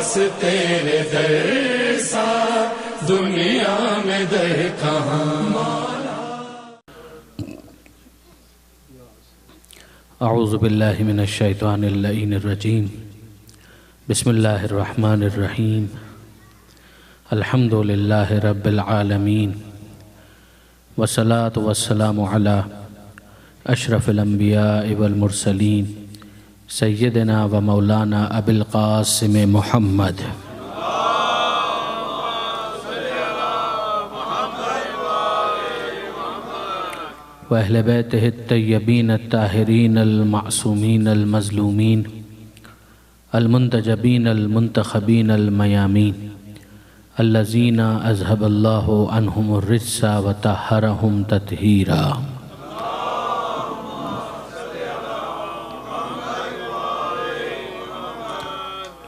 بس تیرے در سا دنیا میں در کہاں. اعوذ باللہ من الشیطان اللعین الرجیم. بسم اللہ الرحمن الرحیم. الحمد للہ رب العالمین والصلاة والسلام علی اشرف الانبیاء والمرسلین سیدنا و مولانا ابی القاسم محمد و اہل بیتہ الطیبین الطاہرین المعصومین المظلومین المنتجبین المنتخبین المیامین الذین اذهب اللہ عنہم الرجس وطہرہم تطہیرا.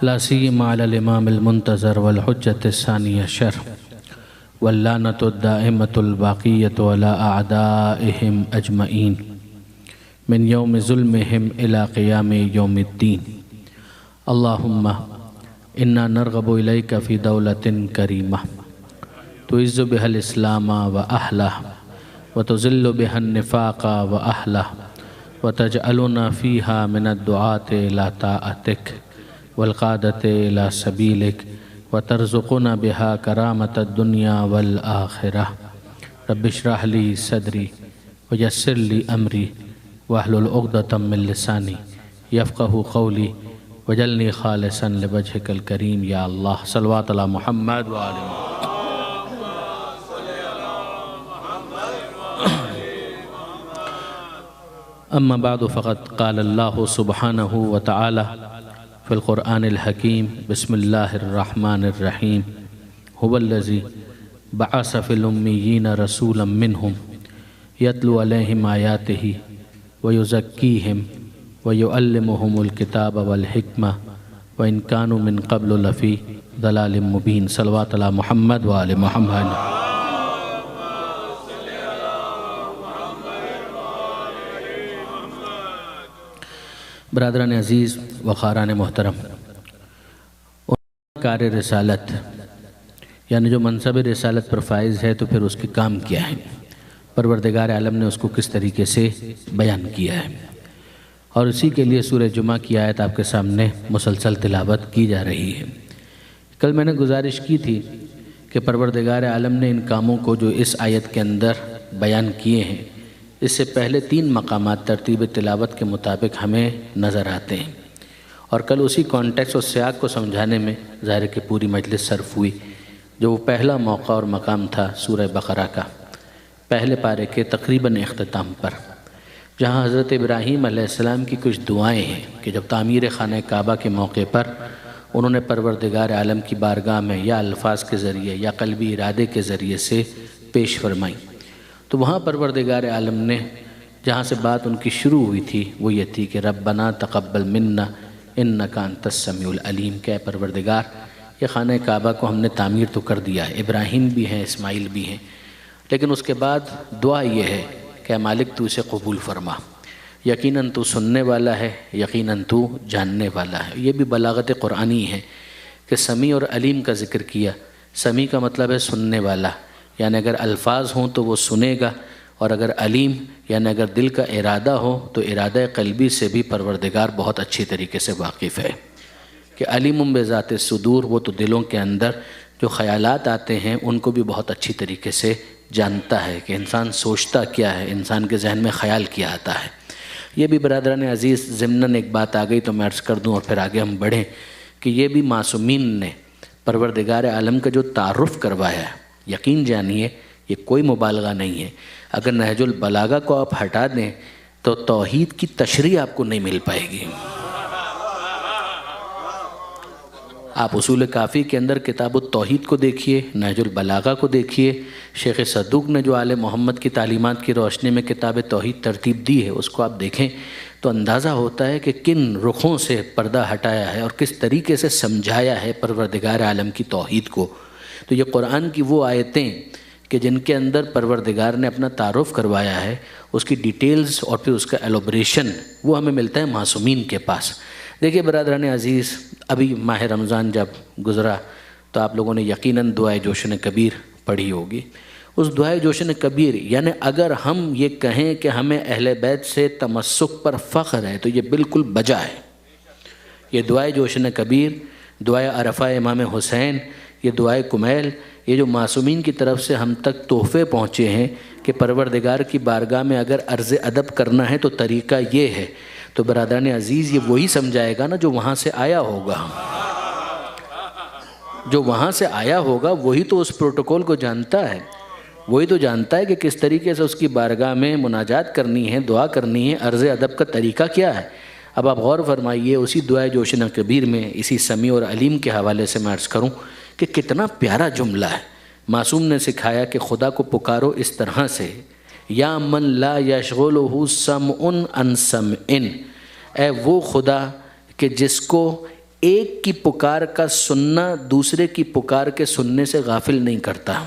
لا سیما علی الامام المنتظر والحجة الثانی عشر واللعنة الدائمة الباقية على أعدائهم أجمعين من يوم ظلمهم إلى قيام يوم الدين. اللهم إنا نرغب إليك في دولة كريمة تعز بها الإسلام وأهله وتذل بها النفاق وأهله وتجعلنا فيها من الدعاة إلى طاعتك والقادة إلى سبيلك وترزقنا بها كرامة الدنيا والآخرة. رب اشرح لي صدري ويسر لي أمري واحلل عقدة من لساني يفقه قولي واجعلني خالصا لوجهك الكريم يا الله. صلوات على محمد وآل محمد. أما بعد فقد قال الله سبحانه وتعالى في القرآن الحكيم بسم الله الرحمن الرحيم. هو الذي بعث في الأميين رسولا منهم يتلو عليهم آياته ويزكيهم ويعلمهم الكتاب والحكمة وإن كانوا من قبل لفي ضلال مبين. صلوات على محمد وآل محمد. برادران عزیز و خاران محترم، کار رسالت یعنی جو منصب رسالت پر فائز ہے تو پھر اس کے کام کیا ہے، پروردگار عالم نے اس کو کس طریقے سے بیان کیا ہے، اور اسی کے لیے سورہ جمعہ کی آیت آپ کے سامنے مسلسل تلاوت کی جا رہی ہے. کل میں نے گزارش کی تھی کہ پروردگار عالم نے ان کاموں کو جو اس آیت کے اندر بیان کیے ہیں، اس سے پہلے 3 مقامات ترتیب تلاوت کے مطابق ہمیں نظر آتے ہیں، اور کل اسی کانٹیکس اور سیاق کو سمجھانے میں ظاہر کہ پوری مجلس صرف ہوئی. جو وہ پہلا موقع اور مقام تھا سورہ بقرہ کا پہلے پارے کے تقریباً اختتام پر، جہاں حضرت ابراہیم علیہ السلام کی کچھ دعائیں ہیں کہ جب تعمیر خانہ کعبہ کے موقع پر انہوں نے پروردگار عالم کی بارگاہ میں یا الفاظ کے ذریعے یا قلبی ارادے کے ذریعے سے پیش فرمائیں، تو وہاں پروردگار عالم نے جہاں سے بات ان کی شروع ہوئی تھی وہ یہ تھی کہ ربنا تقبل منا انک انت السمیع العلیم. کہ اے پروردگار، یہ خانہ کعبہ کو ہم نے تعمیر تو کر دیا ہے، ابراہیم بھی ہیں، اسماعیل بھی ہیں، لیکن اس کے بعد دعا یہ ہے کہ اے مالک تو اسے قبول فرما، یقیناً تو سننے والا ہے، یقیناً تو جاننے والا ہے. یہ بھی بلاغت قرآنی ہے کہ سمیع اور علیم کا ذکر کیا. سمیع کا مطلب ہے سننے والا، یعنی اگر الفاظ ہوں تو وہ سنے گا، اور اگر علیم یعنی اگر دل کا ارادہ ہو تو ارادہ قلبی سے بھی پروردگار بہت اچھی طریقے سے واقف ہے. کہ علیم بذات الصدور، وہ تو دلوں کے اندر جو خیالات آتے ہیں ان کو بھی بہت اچھی طریقے سے جانتا ہے کہ انسان سوچتا کیا ہے، انسان کے ذہن میں خیال کیا آتا ہے. یہ بھی برادران عزیز ضمناً ایک بات آ گئی تو میں عرض کر دوں اور پھر آگے ہم بڑھیں کہ یہ بھی معصومین نے پروردگار عالم کا جو تعارف کروایا ہے، یقین جانیے یہ کوئی مبالغہ نہیں ہے. اگر نہج البلاغہ کو آپ ہٹا دیں تو توحید کی تشریح آپ کو نہیں مل پائے گی. آپ اصول کافی کے اندر کتاب التوحید کو دیکھیے، نہج البلاغہ کو دیکھیے، شیخ صدوق نے جو آل محمد کی تعلیمات کی روشنی میں کتاب توحید ترتیب دی ہے اس کو آپ دیکھیں تو اندازہ ہوتا ہے کہ کن رخوں سے پردہ ہٹایا ہے اور کس طریقے سے سمجھایا ہے پروردگار عالم کی توحید کو. تو یہ قرآن کی وہ آیتیں کہ جن کے اندر پروردگار نے اپنا تعارف کروایا ہے، اس کی ڈیٹیلز اور پھر اس کا ایلوبریشن وہ ہمیں ملتا ہے معصومین کے پاس. دیکھیے برادران عزیز، ابھی ماہ رمضان جب گزرا تو آپ لوگوں نے یقیناً دعائے جوشن کبیر پڑھی ہوگی. اس دعائے جوشن کبیر یعنی اگر ہم یہ کہیں کہ ہمیں اہل بیت سے تمسک پر فخر ہے تو یہ بالکل بجا ہے. یہ دعائے جوشن کبیر، دعائے عرفہ امام حسین، یہ دعائے کمیل، یہ جو معصومین کی طرف سے ہم تک تحفے پہنچے ہیں کہ پروردگار کی بارگاہ میں اگر عرض ادب کرنا ہے تو طریقہ یہ ہے، تو برادران عزیز یہ وہی سمجھائے گا نا جو وہاں سے آیا ہوگا. جو وہاں سے آیا ہوگا وہی تو اس پروٹوکول کو جانتا ہے، وہی تو جانتا ہے کہ کس طریقے سے اس کی بارگاہ میں مناجات کرنی ہے، دعا کرنی ہے، عرض ادب کا طریقہ کیا ہے. اب آپ غور فرمائیے اسی دعائے جوشن کبیر میں اسی سمیع اور علیم کے حوالے سے میں عرض کروں کہ کتنا پیارا جملہ ہے. معصوم نے سکھایا کہ خدا کو پکارو اس طرح سے، یا من لا یشغلہ سمع عن سمع، اے وہ خدا کہ جس کو ایک کی پکار کا سننا دوسرے کی پکار کے سننے سے غافل نہیں کرتا.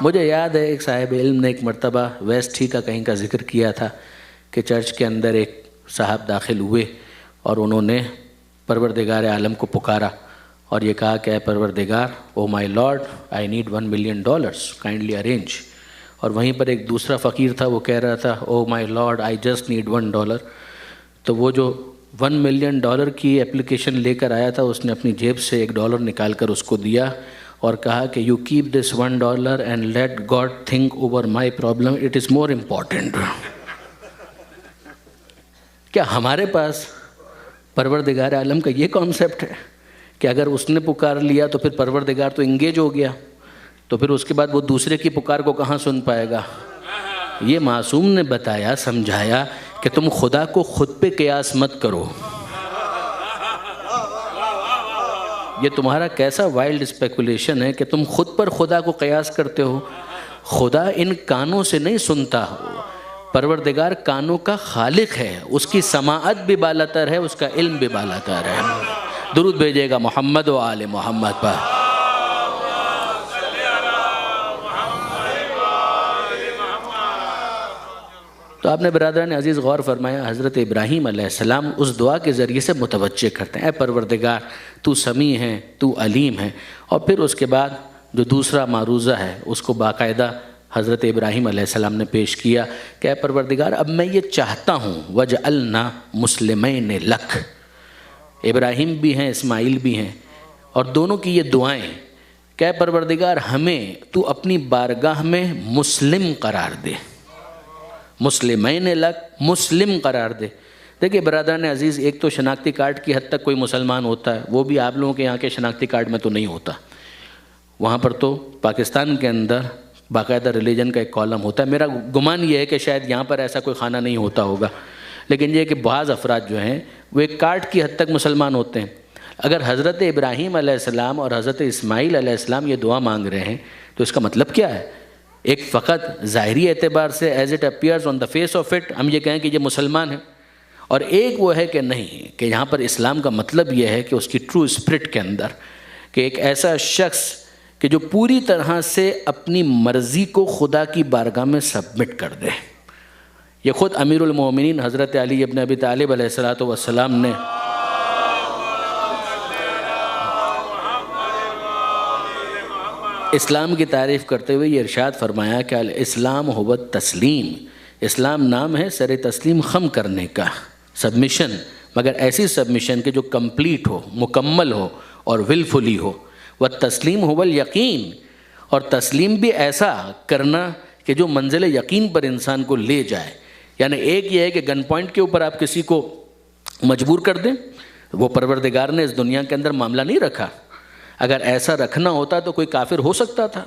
مجھے یاد ہے ایک صاحب علم نے ایک مرتبہ ویسٹ ہی کا کہیں کا ذکر کیا تھا کہ چرچ کے اندر ایک صاحب داخل ہوئے اور انہوں نے پروردگار عالم کو پکارا اور یہ کہا کہ اے پروردگار، oh my lord, I need $1 million، kindly arrange. اور وہیں پر ایک دوسرا فقیر تھا، وہ کہہ رہا تھا او my lord, I just need $1. تو وہ جو $1 million کی اپلیکیشن لے کر آیا تھا اس نے اپنی جیب سے $1 نکال کر اس کو دیا اور کہا کہ you keep this $1 and let God think over my problem, it is more important. کیا ہمارے پاس پروردگار عالم کا یہ کانسیپٹ ہے کہ اگر اس نے پکار لیا تو پھر پروردگار تو انگیج ہو گیا، تو پھر اس کے بعد وہ دوسرے کی پکار کو کہاں سن پائے گا؟ یہ معصوم نے بتایا، سمجھایا کہ تم خدا کو خود پہ قیاس مت کرو. یہ تمہارا کیسا وائلڈ اسپیکولیشن ہے کہ تم خود پر خدا کو قیاس کرتے ہو. خدا ان کانوں سے نہیں سنتا، پروردگار کانوں کا خالق ہے، اس کی سماعت بھی بالاتر ہے، اس کا علم بھی بالاتر ہے. درود بھیجے گا محمد و آل محمد پر. تو آپ نے برادران عزیز غور فرمایا حضرت ابراہیم علیہ السلام اس دعا کے ذریعے سے متوجہ کرتے ہیں، اے پروردگار تو سمیع ہے، تو علیم ہے. اور پھر اس کے بعد جو دوسرا معروضہ ہے اس کو باقاعدہ حضرت ابراہیم علیہ السلام نے پیش کیا کہ اے پروردگار اب میں یہ چاہتا ہوں وَجْعَلْنَا مُسْلِمَيْنِ لَكَ. ابراہیم بھی ہیں، اسماعیل بھی ہیں، اور دونوں کی یہ دعائیں کہ اے پروردگار ہمیں تو اپنی بارگاہ میں مسلم قرار دے. مسلمین لک، مسلم قرار دے. دیکھیں برادران عزیز، ایک تو شناختی کارڈ کی حد تک کوئی مسلمان ہوتا ہے، وہ بھی آپ لوگوں کے یہاں کے شناختی کارڈ میں تو نہیں ہوتا. وہاں پر تو پاکستان کے اندر باقاعدہ ریلیجن کا ایک کالم ہوتا ہے. میرا گمان یہ ہے کہ شاید یہاں پر ایسا کوئی خانہ نہیں ہوتا ہوگا، لیکن یہ کہ بعض افراد جو ہیں وہ ایک کارڈ کی حد تک مسلمان ہوتے ہیں. اگر حضرت ابراہیم علیہ السلام اور حضرت اسماعیل علیہ السلام یہ دعا مانگ رہے ہیں تو اس کا مطلب کیا ہے؟ ایک فقط ظاہری اعتبار سے as it appears on the face of it ہم یہ کہیں کہ یہ مسلمان ہیں، اور ایک وہ ہے کہ نہیں، کہ یہاں پر اسلام کا مطلب یہ ہے کہ اس کی ٹرو اسپرٹ کے اندر کہ ایک ایسا شخص کہ جو پوری طرح سے اپنی مرضی کو خدا کی بارگاہ میں سبمٹ کر دے. یہ خود امیر المومنین حضرت علی ابن ابی طالب علیہ السلام نے اسلام کی تعریف کرتے ہوئے یہ ارشاد فرمایا کہ الاسلام هو التسلیم. اسلام نام ہے سر تسلیم خم کرنے کا، سبمیشن، مگر ایسی سبمیشن کہ جو کمپلیٹ ہو، مکمل ہو اور ولفلی ہو. والتسلیم هو الیقین، اور تسلیم بھی ایسا کرنا کہ جو منزل یقین پر انسان کو لے جائے. یعنی ایک یہ ہے کہ گن پوائنٹ کے اوپر آپ کسی کو مجبور کر دیں، وہ پروردگار نے اس دنیا کے اندر معاملہ نہیں رکھا. اگر ایسا رکھنا ہوتا تو کوئی کافر ہو سکتا تھا.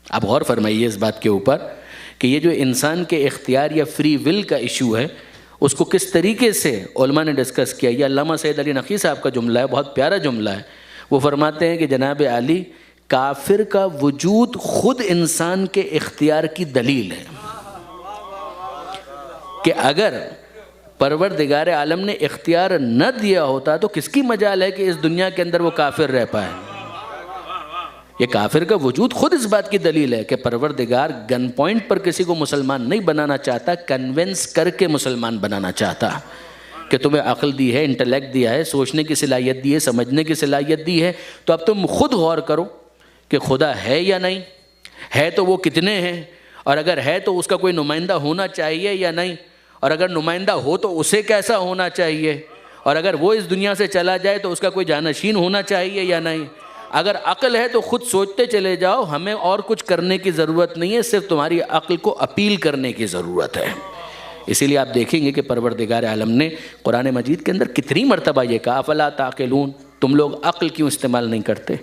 آپ غور فرمائیے اس بات کے اوپر کہ یہ جو انسان کے اختیار یا فری ول کا ایشو ہے اس کو کس طریقے سے علماء نے ڈسکس کیا. یہ علامہ سید علی نقی صاحب کا جملہ ہے، بہت پیارا جملہ ہے. وہ فرماتے ہیں کہ جناب علی، کافر کا وجود خود انسان کے اختیار کی دلیل ہے کہ اگر پروردگار عالم نے اختیار نہ دیا ہوتا تو کس کی مجال ہے کہ اس دنیا کے اندر وہ کافر رہ پائے. یہ کافر کا وجود خود اس بات کی دلیل ہے کہ پروردگار گن پوائنٹ پر کسی کو مسلمان نہیں بنانا چاہتا، کنونس کر کے مسلمان بنانا چاہتا، کہ تمہیں عقل دی ہے، انٹلیکٹ دیا ہے، سوچنے کی صلاحیت دی ہے، سمجھنے کی صلاحیت دی ہے، تو اب تم خود غور کرو کہ خدا ہے یا نہیں ہے، تو وہ کتنے ہیں، اور اگر ہے تو اس کا کوئی نمائندہ ہونا چاہیے یا نہیں، اور اگر نمائندہ ہو تو اسے کیسا ہونا چاہیے، اور اگر وہ اس دنیا سے چلا جائے تو اس کا کوئی جانشین ہونا چاہیے یا نہیں۔ اگر عقل ہے تو خود سوچتے چلے جاؤ، ہمیں اور کچھ کرنے کی ضرورت نہیں ہے، صرف تمہاری عقل کو اپیل کرنے کی ضرورت ہے۔ اسی لیے آپ دیکھیں گے کہ پروردگار عالم نے قرآن مجید کے اندر کتنی مرتبہ یہ کہا، افلا تعقلون، تم لوگ عقل کیوں استعمال نہیں کرتے،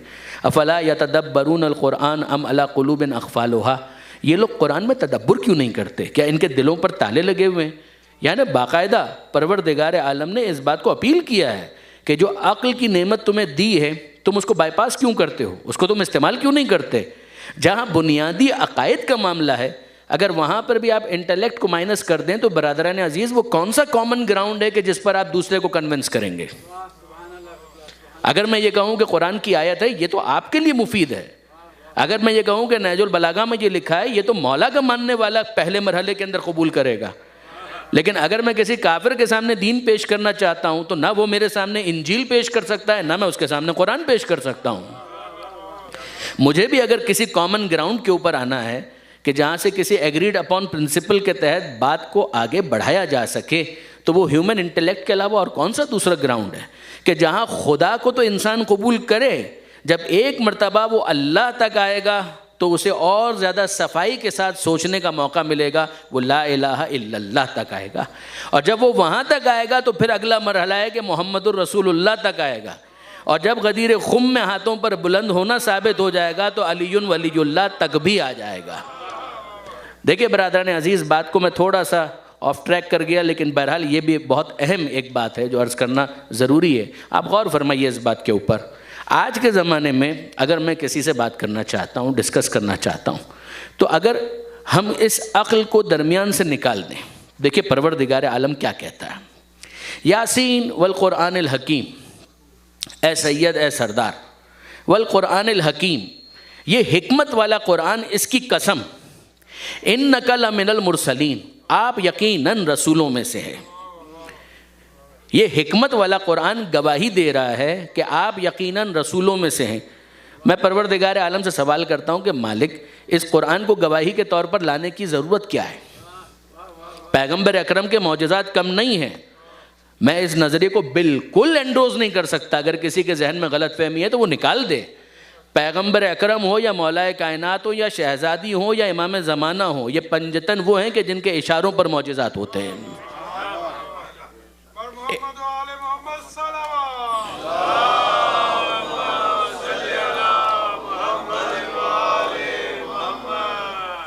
افلا یتدبرون القرآن ام علی قلوب اقفالھا، یہ لوگ قرآن میں تدبر کیوں نہیں کرتے، کیا ان کے دلوں پر تالے لگے ہوئے ہیں؟ یعنی باقاعدہ پروردگار عالم نے اس بات کو اپیل کیا ہے کہ جو عقل کی نعمت تمہیں دی ہے تم اس کو بائی پاس کیوں کرتے ہو، اس کو تم استعمال کیوں نہیں کرتے؟ جہاں بنیادی عقائد کا معاملہ ہے، اگر وہاں پر بھی آپ انٹلیکٹ کو مائنس کر دیں تو برادران عزیز وہ کون سا کامن گراؤنڈ ہے کہ جس پر آپ دوسرے کو کنونس کریں گے؟ اگر میں یہ کہوں کہ قرآن کی آیت ہے، یہ تو آپ کے لیے مفید ہے۔ اگر میں یہ کہوں کہ نہج البلاغہ میں یہ لکھا ہے، یہ تو مولا کا ماننے والا پہلے مرحلے کے اندر قبول کرے گا۔ لیکن اگر میں کسی کافر کے سامنے دین پیش کرنا چاہتا ہوں تو نہ وہ میرے سامنے انجیل پیش کر سکتا ہے، نہ میں اس کے سامنے قرآن پیش کر سکتا ہوں۔ مجھے بھی اگر کسی کامن گراؤنڈ کے اوپر آنا ہے کہ جہاں سے کسی ایگریڈ اپون پرنسپل کے تحت بات کو آگے بڑھایا جا سکے، تو وہ ہیومن انٹلیکٹ کے علاوہ اور کون سا دوسرا گراؤنڈ ہے کہ جہاں خدا کو تو انسان قبول کرے، جب ایک مرتبہ وہ اللہ تک آئے گا تو اسے اور زیادہ صفائی کے ساتھ سوچنے کا موقع ملے گا، وہ لا الہ الا اللہ تک آئے گا، اور جب وہ وہاں تک آئے گا تو پھر اگلا مرحلہ ہے کہ محمد الرسول اللہ تک آئے گا، اور جب غدیر خم میں ہاتھوں پر بلند ہونا ثابت ہو جائے گا تو علی ولی اللہ تک بھی آ جائے گا۔ دیکھیں برادران عزیز، بات کو میں تھوڑا سا آف ٹریک کر گیا، لیکن بہرحال یہ بھی بہت اہم ایک بات ہے جو عرض کرنا ضروری ہے۔ آپ غور فرمائیے اس بات کے اوپر۔ آج کے زمانے میں اگر میں کسی سے بات کرنا چاہتا ہوں، ڈسکس کرنا چاہتا ہوں، تو اگر ہم اس عقل کو درمیان سے نکال دیں، دیکھیں پروردگار عالم کیا کہتا ہے، یاسین والقرآن الحکیم، اے سید اے سردار، والقرآن الحکیم، یہ حکمت والا قرآن، اس کی قسم، انک لمن المرسلین، آپ یقیناً رسولوں میں سے ہیں۔ یہ حکمت والا قرآن گواہی دے رہا ہے کہ آپ یقیناً رسولوں میں سے ہیں۔ میں پروردگار عالم سے سوال کرتا ہوں کہ مالک، اس قرآن کو گواہی کے طور پر لانے کی ضرورت کیا ہے؟ پیغمبر اکرم کے معجزات کم نہیں ہیں۔ میں اس نظریے کو بالکل انڈوز نہیں کر سکتا، اگر کسی کے ذہن میں غلط فہمی ہے تو وہ نکال دے۔ پیغمبر اکرم ہو یا مولا کائنات ہو یا شہزادی ہو یا امام زمانہ ہو، یہ پنجتن وہ ہیں کہ جن کے اشاروں پر معجزات ہوتے ہیں۔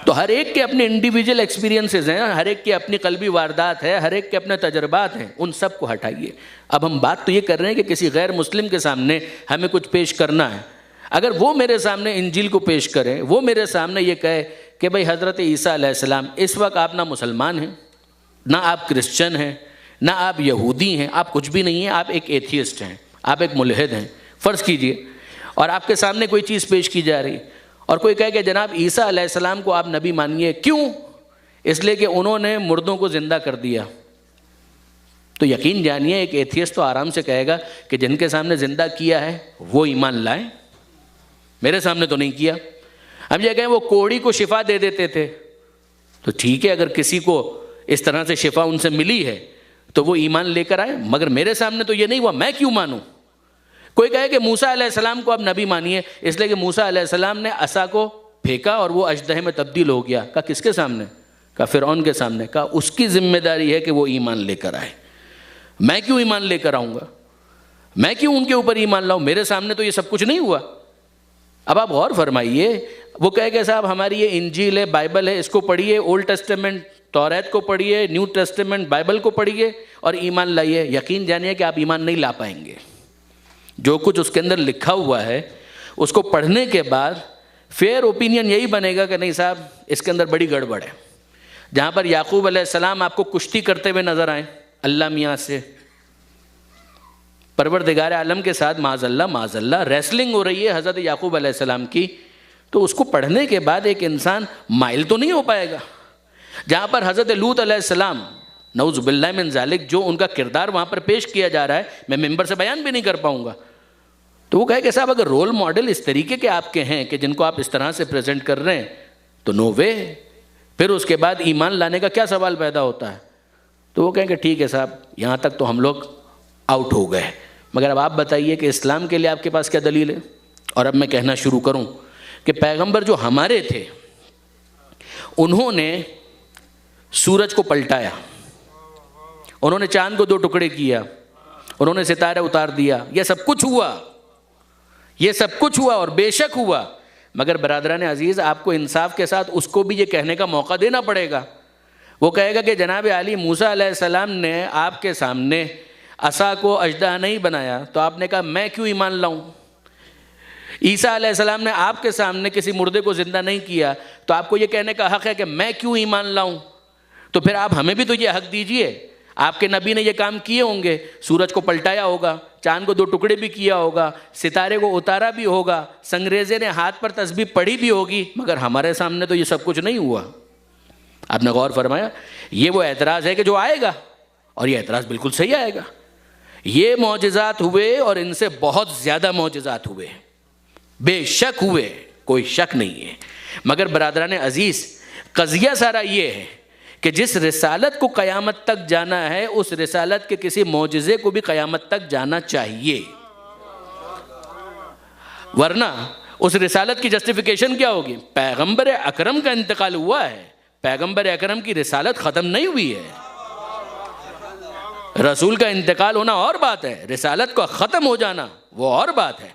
تو ہر ایک کے اپنے انڈیویجول ایکسپیرینسز ہیں، ہر ایک کی اپنی قلبی واردات ہے، ہر ایک کے اپنے تجربات ہیں، ان سب کو ہٹائیے۔ اب ہم بات تو یہ کر رہے ہیں کہ کسی غیر مسلم کے سامنے ہمیں کچھ پیش کرنا ہے۔ اگر وہ میرے سامنے انجیل کو پیش کرے، وہ میرے سامنے یہ کہے کہ بھئی حضرت عیسیٰ علیہ السلام، اس وقت آپ نہ مسلمان ہیں، نہ آپ کرسچن ہیں، نہ آپ یہودی ہیں، آپ کچھ بھی نہیں ہیں، آپ ایک ایتھیسٹ ہیں، آپ ایک ملحد ہیں، فرض کیجئے، اور آپ کے سامنے کوئی چیز پیش کی جا رہی، اور کوئی کہے کہ جناب عیسیٰ علیہ السلام کو آپ نبی مانیے، کیوں؟ اس لیے کہ انہوں نے مردوں کو زندہ کر دیا۔ تو یقین جانیے ایک ایتھیسٹ تو آرام سے کہے گا کہ جن کے سامنے زندہ کیا ہے وہ ایمان لائیں، میرے سامنے تو نہیں کیا۔ ہم یہ کہیں وہ کوڑی کو شفا دے دیتے تھے، تو ٹھیک ہے، اگر کسی کو اس طرح سے شفا ان سے ملی ہے تو وہ ایمان لے کر آئے، مگر میرے سامنے تو یہ نہیں ہوا، میں کیوں مانوں؟ کوئی کہے کہ موسیٰ علیہ السلام کو آپ نبی مانیے، اس لیے کہ موسیٰ علیہ السلام نے عصا کو پھینکا اور وہ اژدہے میں تبدیل ہو گیا۔ کہا کس کے سامنے؟ کہا فرعون کے سامنے۔ کہا اس کی ذمہ داری ہے کہ وہ ایمان لے کر آئے، میں کیوں ایمان لے کر آؤں گا؟ میں کیوں ان کے اوپر ایمان لاؤں؟ میرے سامنے تو یہ سب کچھ نہیں ہوا۔ اب آپ غور فرمائیے، وہ کہے کہ صاحب ہماری یہ انجیل ہے، بائبل ہے، اس کو پڑھیے، اولڈ ٹیسٹمنٹ توریت کو پڑھیے، نیو ٹیسٹمنٹ بائبل کو پڑھیے اور ایمان لائیے۔ یقین جانیے کہ آپ ایمان نہیں لا پائیں گے۔ جو کچھ اس کے اندر لکھا ہوا ہے اس کو پڑھنے کے بعد فیئر اوپینین یہی بنے گا کہ نہیں صاحب اس کے اندر بڑی گڑبڑ ہے۔ جہاں پر یعقوب علیہ السلام آپ کو کشتی کرتے ہوئے نظر آئیں اللہ میاں سے، پروردگار عالم کے ساتھ معاذ اللہ ریسلنگ ہو رہی ہے حضرت یعقوب علیہ السلام کی، تو اس کو پڑھنے کے بعد ایک انسان مائل تو نہیں ہو پائے گا. جہاں پر حضرت لوط علیہ السلام نعوذ باللہ من ذالک جو ان کا کردار وہاں پر پیش کیا جا رہا ہے میں ممبر سے بیان بھی نہیں کر پاؤں گا. تو وہ کہے کہ صاحب اگر رول ماڈل اس طریقے کے آپ کے ہیں کہ جن کو آپ اس طرح سے پریزنٹ کر رہے ہیں تو نو وے. پھر اس کے بعد ایمان لانے کا کیا سوال پیدا ہوتا ہے؟ تو وہ کہیں کہ ٹھیک ہے صاحب یہاں تک تو ہم لوگ آؤٹ ہو گئے، مگر اب آپ بتائیے کہ اسلام کے لیے آپ کے پاس کیا دلیل ہے؟ اور اب میں کہنا شروع کروں کہ پیغمبر جو ہمارے تھے انہوں نے سورج کو پلٹایا، انہوں نے چاند کو 2 ٹکڑے کیا، انہوں نے ستارے اتار دیا، یہ سب کچھ ہوا اور بے شک ہوا. مگر برادران عزیز آپ کو انصاف کے ساتھ اس کو بھی یہ کہنے کا موقع دینا پڑے گا. وہ کہے گا کہ جناب علی موسیٰ علیہ السلام نے آپ کے سامنے عصا کو اژدہا نہیں بنایا تو آپ نے کہا میں کیوں ایمان لاؤں. عیسیٰ علیہ السلام نے آپ کے سامنے کسی مردے کو زندہ نہیں کیا تو آپ کو یہ کہنے کا حق ہے کہ میں کیوں ایمان لاؤں. تو پھر آپ ہمیں بھی تو یہ حق دیجئے. آپ کے نبی نے یہ کام کیے ہوں گے، سورج کو پلٹایا ہوگا، چاند کو 2 ٹکڑے بھی کیا ہوگا، ستارے کو اتارا بھی ہوگا، سنگریزے نے ہاتھ پر تسبیح پڑھی بھی ہوگی، مگر ہمارے سامنے تو یہ سب کچھ نہیں ہوا. آپ نے غور فرمایا؟ یہ وہ اعتراض ہے کہ جو آئے گا، اور یہ اعتراض بالکل صحیح آئے گا. یہ معجزات ہوئے اور ان سے بہت زیادہ معجزات ہوئے، بے شک ہوئے، کوئی شک نہیں ہے. مگر برادران عزیز قضیہ سارا یہ ہے کہ جس رسالت کو قیامت تک جانا ہے اس رسالت کے کسی معجزے کو بھی قیامت تک جانا چاہیے، ورنہ اس رسالت کی جسٹیفیکیشن کیا ہوگی؟ پیغمبر اکرم کا انتقال ہوا ہے، پیغمبر اکرم کی رسالت ختم نہیں ہوئی ہے. رسول کا انتقال ہونا اور بات ہے، رسالت کا ختم ہو جانا وہ اور بات ہے.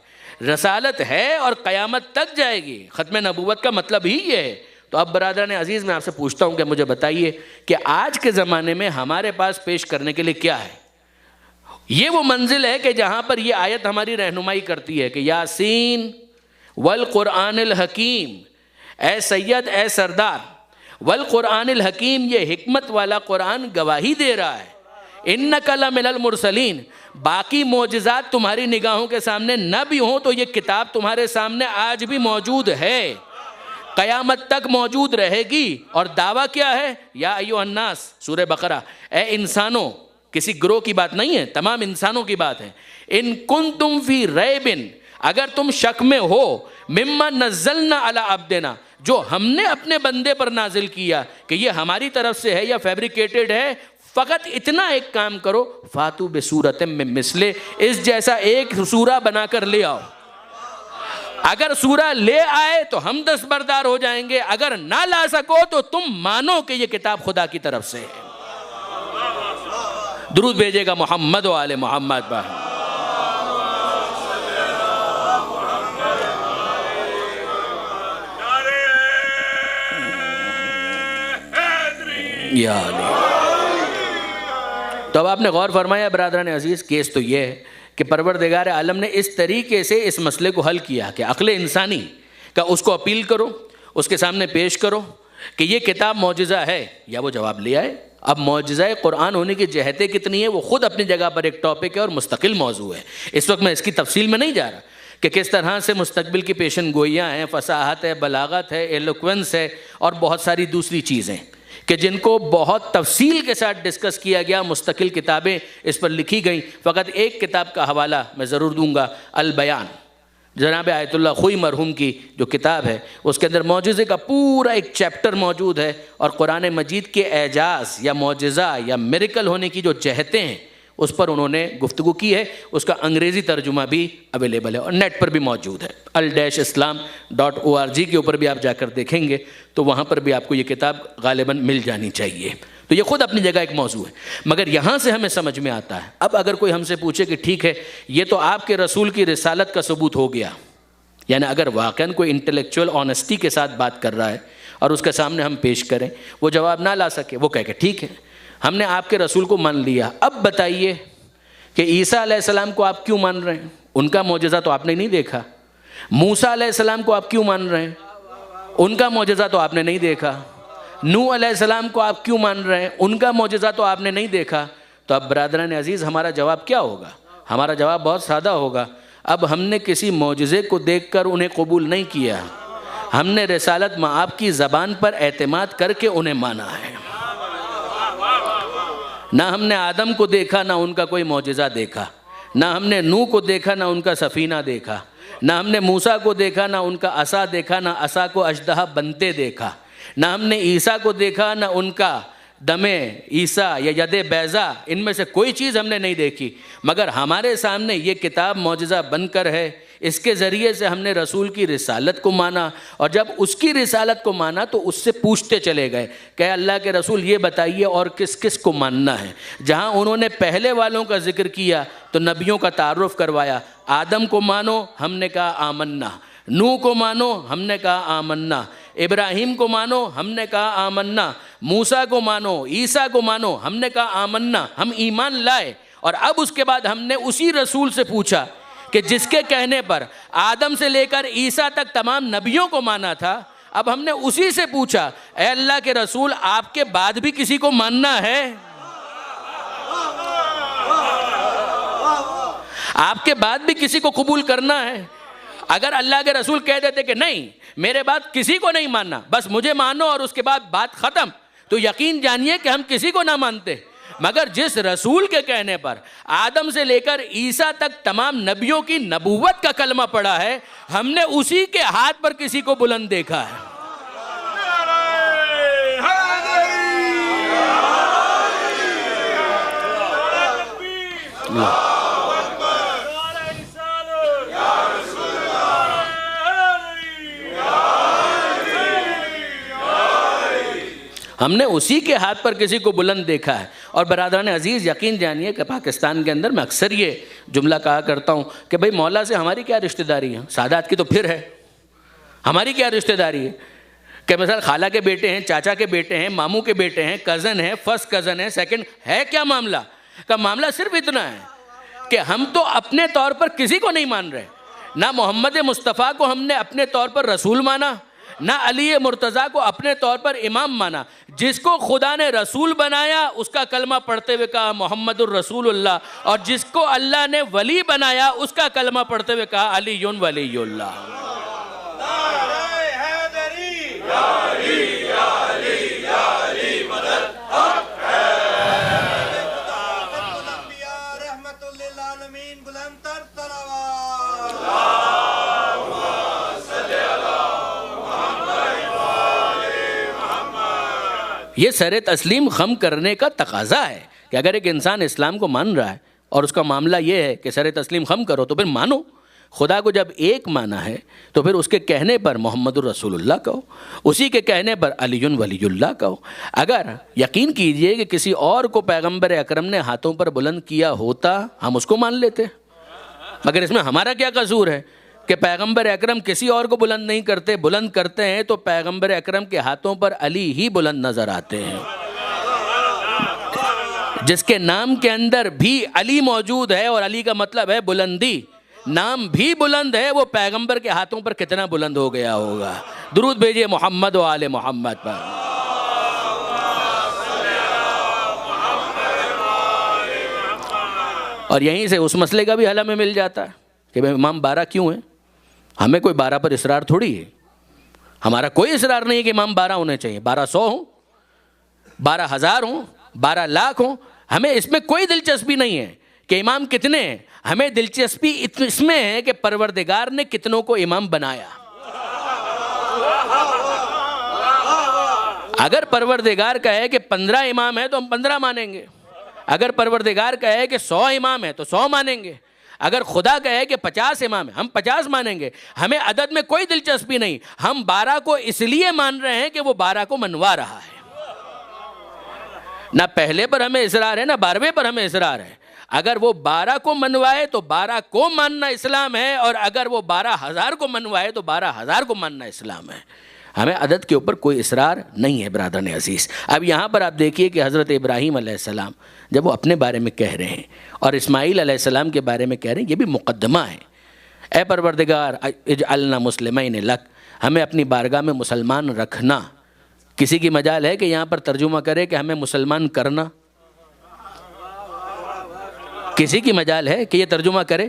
رسالت ہے اور قیامت تک جائے گی. ختم نبوت کا مطلب ہی یہ ہے. تو اب برادران عزیز میں آپ سے پوچھتا ہوں کہ مجھے بتائیے کہ آج کے زمانے میں ہمارے پاس پیش کرنے کے لیے کیا ہے؟ یہ وہ منزل ہے کہ جہاں پر یہ آیت ہماری رہنمائی کرتی ہے کہ یاسین والقرآن الحکیم، اے سید اے سردار، والقرآن الحکیم، یہ حکمت والا قرآن گواہی دے رہا ہے، انک لمن المرسلین، باقی معجزات تمہاری نگاہوں کے سامنے نہ بھی ہوں تو یہ کتاب تمہارے سامنے آج بھی موجود ہے، قیامت تک موجود رہے گی. اور دعویٰ کیا ہے؟ یا ایھا الناس، سورہ بقرہ، اے انسانوں، کسی گروہ کی بات نہیں ہے، تمام انسانوں کی بات ہے. ان کنتم فی ریب، اگر تم شک میں ہو، مما نزلنا علی عبدنا، جو ہم نے اپنے بندے پر نازل کیا کہ یہ ہماری طرف سے ہے یا فیبریکیٹڈ ہے، فقط اتنا ایک کام کرو، فاتو بسورۃ من مثلہ، اس جیسا ایک سورہ بنا کر لے آؤ. اگر سورہ لے آئے تو ہم دستبردار ہو جائیں گے، اگر نہ لا سکو تو تم مانو کہ یہ کتاب خدا کی طرف سے ہے. درود بھیجے گا محمد و آل محمد. یا علی. تو اب آپ نے غور فرمایا برادران عزیز، کیس تو یہ ہے کہ پروردگار عالم نے اس طریقے سے اس مسئلے کو حل کیا کہ عقل انسانی کا اس کو اپیل کرو، اس کے سامنے پیش کرو کہ یہ کتاب معجزہ ہے، یا وہ جواب لے آئے. اب معجزہ قرآن ہونے کی جہتیں کتنی ہیں وہ خود اپنی جگہ پر ایک ٹاپک ہے اور مستقل موضوع ہے. اس وقت میں اس کی تفصیل میں نہیں جا رہا کہ کس طرح سے مستقبل کی پیشن گوئیاں ہیں، فصاحت ہے، بلاغت ہے، ایلوکوینس ہے، اور بہت ساری دوسری چیزیں کہ جن کو بہت تفصیل کے ساتھ ڈسکس کیا گیا، مستقل کتابیں اس پر لکھی گئیں. فقط ایک کتاب کا حوالہ میں ضرور دوں گا، البیان، جناب آیت اللہ خوئی مرحوم کی جو کتاب ہے، اس کے اندر معجزے کا پورا ایک چیپٹر موجود ہے، اور قرآن مجید کے اعجاز یا معجزہ یا میریکل ہونے کی جو جہتیں ہیں اس پر انہوں نے گفتگو کی ہے. اس کا انگریزی ترجمہ بھی اویلیبل ہے اور نیٹ پر بھی موجود ہے، al-islam.org کے اوپر بھی آپ جا کر دیکھیں گے تو وہاں پر بھی آپ کو یہ کتاب غالباً مل جانی چاہیے. تو یہ خود اپنی جگہ ایک موضوع ہے. مگر یہاں سے ہمیں سمجھ میں آتا ہے، اب اگر کوئی ہم سے پوچھے کہ ٹھیک ہے یہ تو آپ کے رسول کی رسالت کا ثبوت ہو گیا، یعنی اگر واقعاً کوئی انٹلیکچوئل آنیسٹی کے ساتھ بات کر رہا ہے اور اس کے سامنے ہم پیش کریں، وہ جواب نہ لا سکے، وہ کہے کہ ٹھیک ہے ہم نے آپ کے رسول کو مان لیا، اب بتائیے کہ عیسیٰ علیہ السلام کو آپ کیوں مان رہے ہیں؟ ان کا معجزہ تو آپ نے نہیں دیکھا. موسیٰ علیہ السلام کو آپ کیوں مان رہے ہیں؟ ان کا معجزہ تو آپ نے نہیں دیکھا. نوح علیہ السلام کو آپ کیوں مان رہے ہیں؟ ان کا معجزہ تو آپ نے نہیں دیکھا. تو اب برادران عزیز ہمارا جواب کیا ہوگا؟ ہمارا جواب بہت سادہ ہوگا، اب ہم نے کسی معجزے کو دیکھ کر انہیں قبول نہیں کیا، ہم نے رسالت مآب کی زبان پر اعتماد کر کے انہیں مانا ہے۔ نہ ہم نے آدم کو دیکھا، نہ ان کا کوئی معجزہ دیکھا، نہ ہم نے نوح کو دیکھا، نہ ان کا سفینہ دیکھا، نہ ہم نے موسیٰ کو دیکھا، نہ ان کا عصا دیکھا، نہ عصا کو اژدہا بنتے دیکھا، نہ ہم نے عیسیٰ کو دیکھا، نہ ان کا دم عیسیٰ یا ید بیضا، ان میں سے کوئی چیز ہم نے نہیں دیکھی، مگر ہمارے سامنے یہ کتاب معجزہ بن کر ہے، اس کے ذریعے سے ہم نے رسول کی رسالت کو مانا، اور جب اس کی رسالت کو مانا تو اس سے پوچھتے چلے گئے کہ اللہ کے رسول یہ بتائیے اور کس کس کو ماننا ہے۔ جہاں انہوں نے پہلے والوں کا ذکر کیا تو نبیوں کا تعارف کروایا، آدم کو مانو، ہم نے کہا آمنا، نوح کو مانو، ہم نے کہا آمنا، ابراہیم کو مانو، ہم نے کہا آمنا، موسیٰ کو مانو، عیسیٰ کو مانو، ہم نے کہا آمنا، ہم ایمان لائے۔ اور اب اس کے بعد ہم نے اسی رسول سے پوچھا کہ جس کے کہنے پر آدم سے لے کر عیسیٰ تک تمام نبیوں کو مانا تھا، اب ہم نے اسی سے پوچھا اے اللہ کے رسول آپ کے بعد بھی کسی کو ماننا ہے؟ آپ کے بعد بھی کسی کو قبول کرنا ہے؟ اگر اللہ کے رسول کہہ دیتے کہ نہیں میرے بعد کسی کو نہیں ماننا، بس مجھے مانو اور اس کے بعد بات ختم، تو یقین جانیے کہ ہم کسی کو نہ مانتے۔ مگر جس رسول کے کہنے پر آدم سے لے کر عیسیٰ تک تمام نبیوں کی نبوت کا کلمہ پڑھا ہے، ہم نے اسی کے ہاتھ پر کسی کو بلند دیکھا ہے۔ ہم نے اسی کے ہاتھ پر کسی کو بلند دیکھا ہے۔ اور برادران عزیز یقین جانیے کہ پاکستان کے اندر میں اکثر یہ جملہ کہا کرتا ہوں کہ بھئی مولا سے ہماری کیا رشتہ داری ہے، سادات کی تو پھر ہے، ہماری کیا رشتہ داری ہے کہ مثلا خالہ کے بیٹے ہیں، چاچا کے بیٹے ہیں، ماموں کے بیٹے ہیں، کزن ہیں، فرسٹ کزن ہیں، سیکنڈ ہے، کیا معاملہ کا معاملہ صرف اتنا ہے کہ ہم تو اپنے طور پر کسی کو نہیں مان رہے، نہ محمد مصطفیٰ کو ہم نے اپنے طور پر رسول مانا، نہ علی مرتضیٰ کو اپنے طور پر امام مانا۔ جس کو خدا نے رسول بنایا اس کا کلمہ پڑھتے ہوئے کہا محمد الرسول اللہ، اور جس کو اللہ نے ولی بنایا اس کا کلمہ پڑھتے ہوئے کہا علی ولی اللہ۔ یہ سر تسلیم خم کرنے کا تقاضا ہے کہ اگر ایک انسان اسلام کو مان رہا ہے اور اس کا معاملہ یہ ہے کہ سر تسلیم خم کرو تو پھر مانو۔ خدا کو جب ایک مانا ہے تو پھر اس کے کہنے پر محمد الرسول اللہ کہو، اسی کے کہنے پر علی ولی اللہ کہو۔ اگر یقین کیجئے کہ کسی اور کو پیغمبر اکرم نے ہاتھوں پر بلند کیا ہوتا ہم اس کو مان لیتے، مگر اس میں ہمارا کیا قصور ہے کہ پیغمبر اکرم کسی اور کو بلند نہیں کرتے، بلند کرتے ہیں تو پیغمبر اکرم کے ہاتھوں پر علی ہی بلند نظر آتے ہیں۔ جس کے نام کے اندر بھی علی موجود ہے اور علی کا مطلب ہے بلندی، نام بھی بلند ہے، وہ پیغمبر کے ہاتھوں پر کتنا بلند ہو گیا ہوگا۔ درود بھیجئے محمد و آل محمد پر۔ اور یہیں سے اس مسئلے کا بھی حل ہمیں مل جاتا ہے کہ امام 12 کیوں ہیں؟ ہمیں کوئی 12 پر اصرار تھوڑی ہے، ہمارا کوئی اصرار نہیں ہے کہ امام 12 ہونے چاہیے، 1200 ہوں، 12,000 ہوں، 12 لاکھ ہوں، ہمیں اس میں کوئی دلچسپی نہیں ہے کہ امام کتنے ہیں، ہمیں دلچسپی اس میں ہے کہ پروردگار نے کتنوں کو امام بنایا۔ اگر پروردگار کہے کہ 15 امام ہیں تو ہم 15 مانیں گے، اگر پروردگار کہے کہ 100 امام ہیں تو 100 مانیں گے، اگر خدا کہے کہ 50 امام ہیں ہم 50 مانیں گے۔ ہمیں عدد میں کوئی دلچسپی نہیں، ہم 12 کو اس لیے مان رہے ہیں کہ وہ 12 کو منوا رہا ہے۔ نہ پہلے پر ہمیں اصرار ہے نہ 12ویں پر ہمیں اصرار ہے۔ اگر وہ 12 کو منوائے تو 12 کو ماننا اسلام ہے، اور اگر وہ 12,000 کو منوائے تو 12,000 کو ماننا اسلام ہے۔ ہمیں عدد کے اوپر کوئی اصرار نہیں ہے برادران عزیز۔ اب یہاں پر آپ دیکھیے کہ حضرت ابراہیم علیہ السلام جب وہ اپنے بارے میں کہہ رہے ہیں اور اسماعیل علیہ السلام کے بارے میں کہہ رہے ہیں، یہ بھی مقدمہ ہے۔ اے پروردگار اجعلنا مسلمین لک، ہمیں اپنی بارگاہ میں مسلمان رکھنا۔ کسی کی مجال ہے کہ یہاں پر ترجمہ کرے کہ ہمیں مسلمان کرنا؟ کسی کی مجال ہے کہ یہ ترجمہ کرے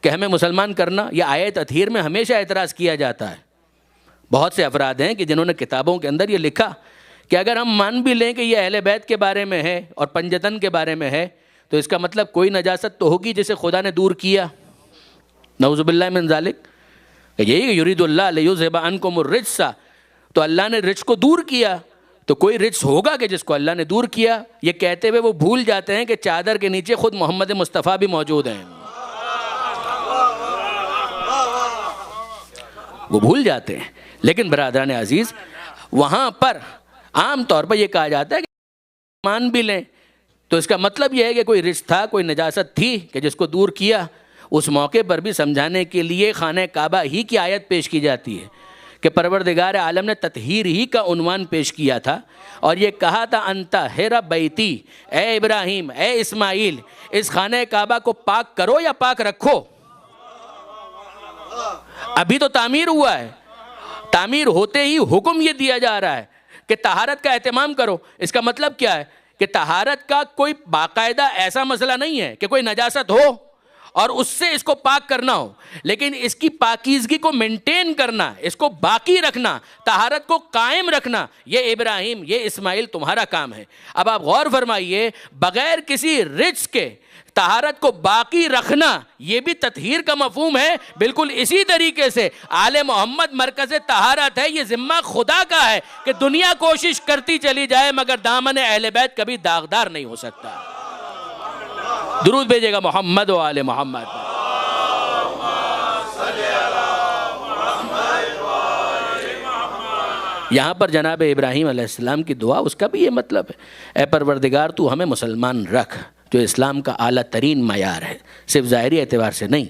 کہ ہمیں مسلمان کرنا؟ یہ آیت تطہیر میں ہمیشہ اعتراض کیا جاتا ہے. بہت سے افراد ہیں کہ جنہوں نے کتابوں کے اندر یہ لکھا کہ اگر ہم مان بھی لیں کہ یہ اہل بیت کے بارے میں ہے اور پنجتن کے بارے میں ہے تو اس کا مطلب کوئی نجاست تو ہوگی جسے خدا نے دور کیا. نعوذ باللہ من ذالک. یہی کہ یرید اللہ لیذھب عنکم الرجس، تو اللہ نے رجس کو دور کیا، تو کوئی رجس ہوگا کہ جس کو اللہ نے دور کیا. یہ کہتے ہوئے وہ بھول جاتے ہیں کہ چادر کے نیچے خود محمد مصطفیٰ بھی موجود ہیں. وہ بھول جاتے ہیں. لیکن برادران عزیز، وہاں پر عام طور پر یہ کہا جاتا ہے کہ مان بھی لیں تو اس کا مطلب یہ ہے کہ کوئی رجس تھا، کوئی نجاست تھی کہ جس کو دور کیا. اس موقع پر بھی سمجھانے کے لیے خانہ کعبہ ہی کی آیت پیش کی جاتی ہے کہ پروردگار عالم نے تطہیر ہی کا عنوان پیش کیا تھا اور یہ کہا تھا انطہر بیتی، اے ابراہیم، اے اسماعیل، اس خانہ کعبہ کو پاک کرو یا پاک رکھو. ابھی تو تعمیر ہوا ہے، تعمیر ہوتے ہی حکم یہ دیا جا رہا ہے کہ طہارت کا اہتمام کرو. اس کا مطلب کیا ہے کہ طہارت کا کوئی باقاعدہ ایسا مسئلہ نہیں ہے کہ کوئی نجاست ہو اور اس سے اس کو پاک کرنا ہو، لیکن اس کی پاکیزگی کو مینٹین کرنا، اس کو باقی رکھنا، طہارت کو قائم رکھنا، یہ ابراہیم، یہ اسماعیل تمہارا کام ہے. اب آپ غور فرمائیے، بغیر کسی رجس کے طہارت کو باقی رکھنا یہ بھی تطہیر کا مفہوم ہے. بالکل اسی طریقے سے آل محمد مرکز طہارت ہے. یہ ذمہ خدا کا ہے کہ دنیا کوشش کرتی چلی جائے مگر دامن اہل بیت کبھی داغدار نہیں ہو سکتا. درود بھیجے گا محمد و آل محمد. یہاں پر جناب ابراہیم علیہ السلام کی دعا، اس کا بھی یہ مطلب ہے، اے پروردگار تو ہمیں مسلمان رکھ جو اسلام کا اعلیٰ ترین معیار ہے، صرف ظاہری اعتبار سے نہیں،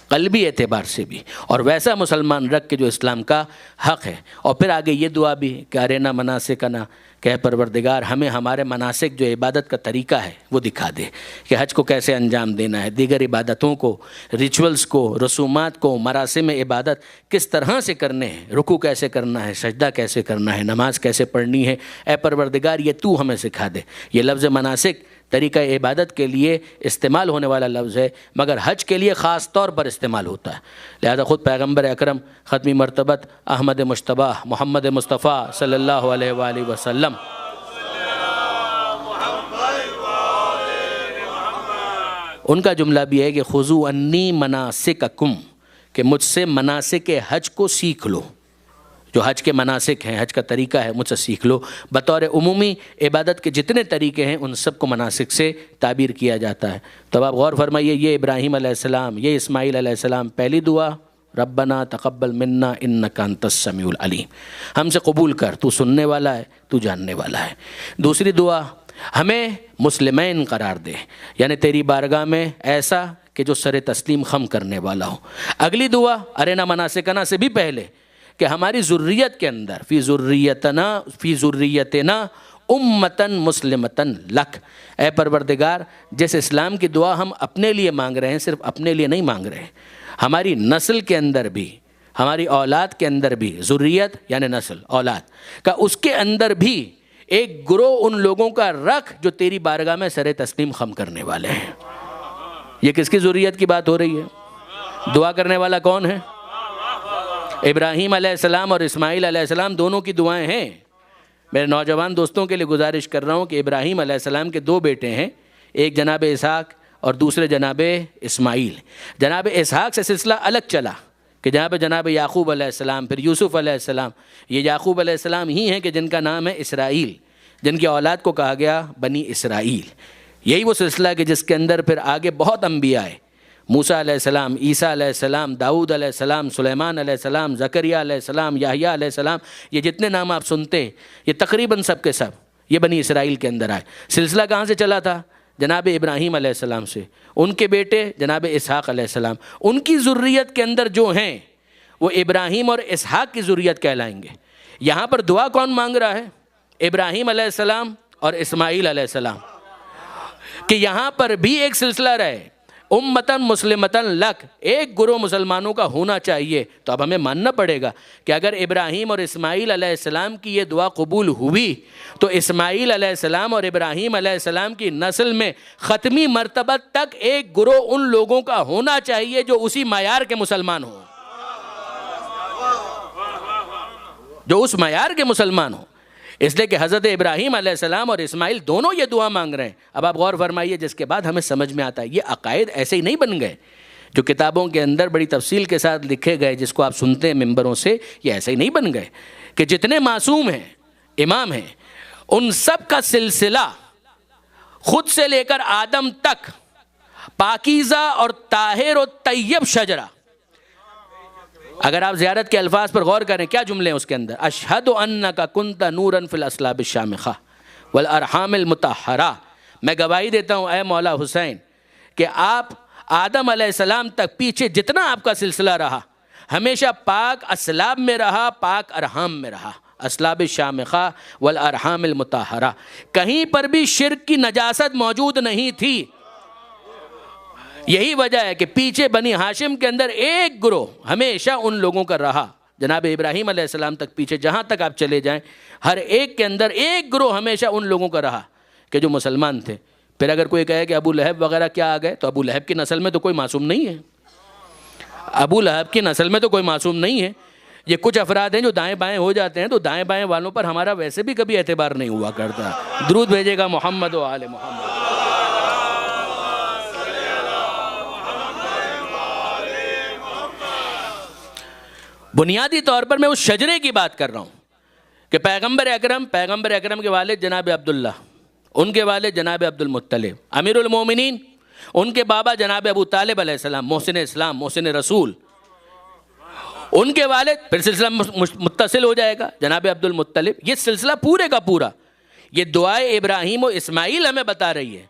قلبی اعتبار سے بھی، اور ویسا مسلمان رکھ کے جو اسلام کا حق ہے. اور پھر آگے یہ دعا بھی کہ ارینا مناسکنا، کہ اے پروردگار ہمیں ہمارے مناسک جو عبادت کا طریقہ ہے وہ دکھا دے کہ حج کو کیسے انجام دینا ہے، دیگر عبادتوں کو، ریچولز کو، رسومات کو، مراسم عبادت کس طرح سے کرنے ہیں، رکوع کیسے کرنا ہے، سجدہ کیسے کرنا ہے، نماز کیسے پڑھنی ہے. اے پروردگار یہ تو ہمیں سکھا دے. یہ لفظ مناسک طریقہ عبادت کے لیے استعمال ہونے والا لفظ ہے مگر حج کے لیے خاص طور پر استعمال ہوتا ہے. لہذا خود پیغمبر اکرم ختمی مرتبت احمد مجتبی محمد مصطفیٰ صلی اللہ علیہ وآلہ وسلم ان کا جملہ بھی ہے کہ خذوا عنی مناسککم، کہ مجھ سے مناسک حج کو سیکھ لو. جو حج کے مناسک ہیں، حج کا طریقہ ہے، مجھ سے سیکھ لو. بطور عمومی عبادت کے جتنے طریقے ہیں ان سب کو مناسک سے تعبیر کیا جاتا ہے. تو آپ غور فرمائیے، یہ ابراہیم علیہ السلام، یہ اسماعیل علیہ السلام، پہلی دعا ربنا تقبل منا انک انت السمیع العلیم، ہم سے قبول کر، تو سننے والا ہے، تو جاننے والا ہے. دوسری دعا ہمیں مسلمین قرار دے، یعنی تیری بارگاہ میں ایسا کہ جو سر تسلیم خم کرنے والا ہو. اگلی دعا ارینا مناسکنا سے بھی پہلے کہ ہماری ذریت کے اندر فی ذریتنا امتن مسلمتن لک، اے پروردگار جس اسلام کی دعا ہم اپنے لیے مانگ رہے ہیں صرف اپنے لیے نہیں مانگ رہے ہیں، ہماری نسل کے اندر بھی، ہماری اولاد کے اندر بھی، ذریت یعنی نسل اولاد کا، اس کے اندر بھی ایک گروہ ان لوگوں کا رکھ جو تیری بارگاہ میں سر تسلیم خم کرنے والے ہیں. یہ کس کی ذریت کی بات ہو رہی ہے؟ دعا کرنے والا کون ہے؟ ابراہیم علیہ السلام اور اسماعیل علیہ السلام دونوں کی دعائیں ہیں. میرے نوجوان دوستوں کے لیے گزارش کر رہا ہوں کہ ابراہیم علیہ السلام کے دو بیٹے ہیں، ایک جناب اسحاق اور دوسرے جناب اسماعیل. جناب اسحاق سے سلسلہ الگ چلا کہ جناب یعقوب علیہ السلام، پھر یوسف علیہ السلام. یہ یعقوب علیہ السلام ہی ہیں کہ جن کا نام ہے اسرائیل، جن کی اولاد کو کہا گیا بنی اسرائیل. یہی وہ سلسلہ کہ جس کے اندر پھر آگے بہت انبیاء آئے، موسیٰ علیہ السلام، عیسیٰ علیہ السلام، داؤد علیہ السلام، سلیمان علیہ السلام، زکریا علیہ السلام، یحییٰ علیہ السلام. یہ جتنے نام آپ سنتے ہیں یہ تقریباً سب کے سب یہ بنی اسرائیل کے اندر آئے. سلسلہ کہاں سے چلا تھا؟ جناب ابراہیم علیہ السلام سے. ان کے بیٹے جناب اسحاق علیہ السلام، ان کی ذریت کے اندر جو ہیں وہ ابراہیم اور اسحاق کی ذریت کہلائیں گے. یہاں پر دعا کون مانگ رہا ہے؟ ابراہیم علیہ السلام اور اسماعیل علیہ السلام، کہ یہاں پر بھی ایک سلسلہ رہے. امتن مسلمتن لک، ایک گروہ مسلمانوں کا ہونا چاہیے. تو اب ہمیں ماننا پڑے گا کہ اگر ابراہیم اور اسماعیل علیہ السلام کی یہ دعا قبول ہوئی تو اسماعیل علیہ السلام اور ابراہیم علیہ السلام کی نسل میں ختمی مرتبہ تک ایک گروہ ان لوگوں کا ہونا چاہیے جو اسی معیار کے مسلمان ہوں، جو اس معیار کے مسلمان ہوں. اس لیے کہ حضرت ابراہیم علیہ السلام اور اسماعیل دونوں یہ دعا مانگ رہے ہیں. اب آپ غور فرمائیے، جس کے بعد ہمیں سمجھ میں آتا ہے یہ عقائد ایسے ہی نہیں بن گئے جو کتابوں کے اندر بڑی تفصیل کے ساتھ لکھے گئے، جس کو آپ سنتے ہیں ممبروں سے، یہ ایسے ہی نہیں بن گئے کہ جتنے معصوم ہیں، امام ہیں، ان سب کا سلسلہ خود سے لے کر آدم تک پاکیزہ اور طاہر و طیب شجرہ. اگر آپ زیارت کے الفاظ پر غور کریں، کیا جملے ہیں اس کے اندر؟ اشہد انک کنت نورا فی الاصلاب الشامخہ والارحام المطہرہ. میں گواہی دیتا ہوں اے مولا حسین کہ آپ آدم علیہ السلام تک پیچھے جتنا آپ کا سلسلہ رہا ہمیشہ پاک اسلاب میں رہا، پاک ارحام میں رہا. اسلاب الشامخہ والارحام المطہرہ، کہیں پر بھی شرک کی نجاست موجود نہیں تھی. یہی وجہ ہے کہ پیچھے بنی ہاشم کے اندر ایک گروہ ہمیشہ ان لوگوں کا رہا. جناب ابراہیم علیہ السلام تک پیچھے جہاں تک آپ چلے جائیں، ہر ایک کے اندر ایک گروہ ہمیشہ ان لوگوں کا رہا کہ جو مسلمان تھے. پھر اگر کوئی کہے کہ ابو لہب وغیرہ کیا آ گئے، تو ابو لہب کی نسل میں تو کوئی معصوم نہیں ہے. ابو لہب کی نسل میں تو کوئی معصوم نہیں ہے. یہ کچھ افراد ہیں جو دائیں بائیں ہو جاتے ہیں، تو دائیں بائیں والوں پر ہمارا ویسے بھی کبھی اعتبار نہیں ہوا کرتا. درود بھیجے گا محمد و آل محمد. بنیادی طور پر میں اس شجرے کی بات کر رہا ہوں کہ پیغمبر اکرم کے والد جناب عبداللہ، ان کے والد جناب عبد المطلب، امیر المومنین، ان کے بابا جناب ابو طالب علیہ السلام، محسن اسلام، محسن رسول، ان کے والد، پھر سلسلہ متصل ہو جائے گا جناب عبد المطلب. یہ سلسلہ پورے کا پورا، یہ دعائے ابراہیم و اسماعیل ہمیں بتا رہی ہے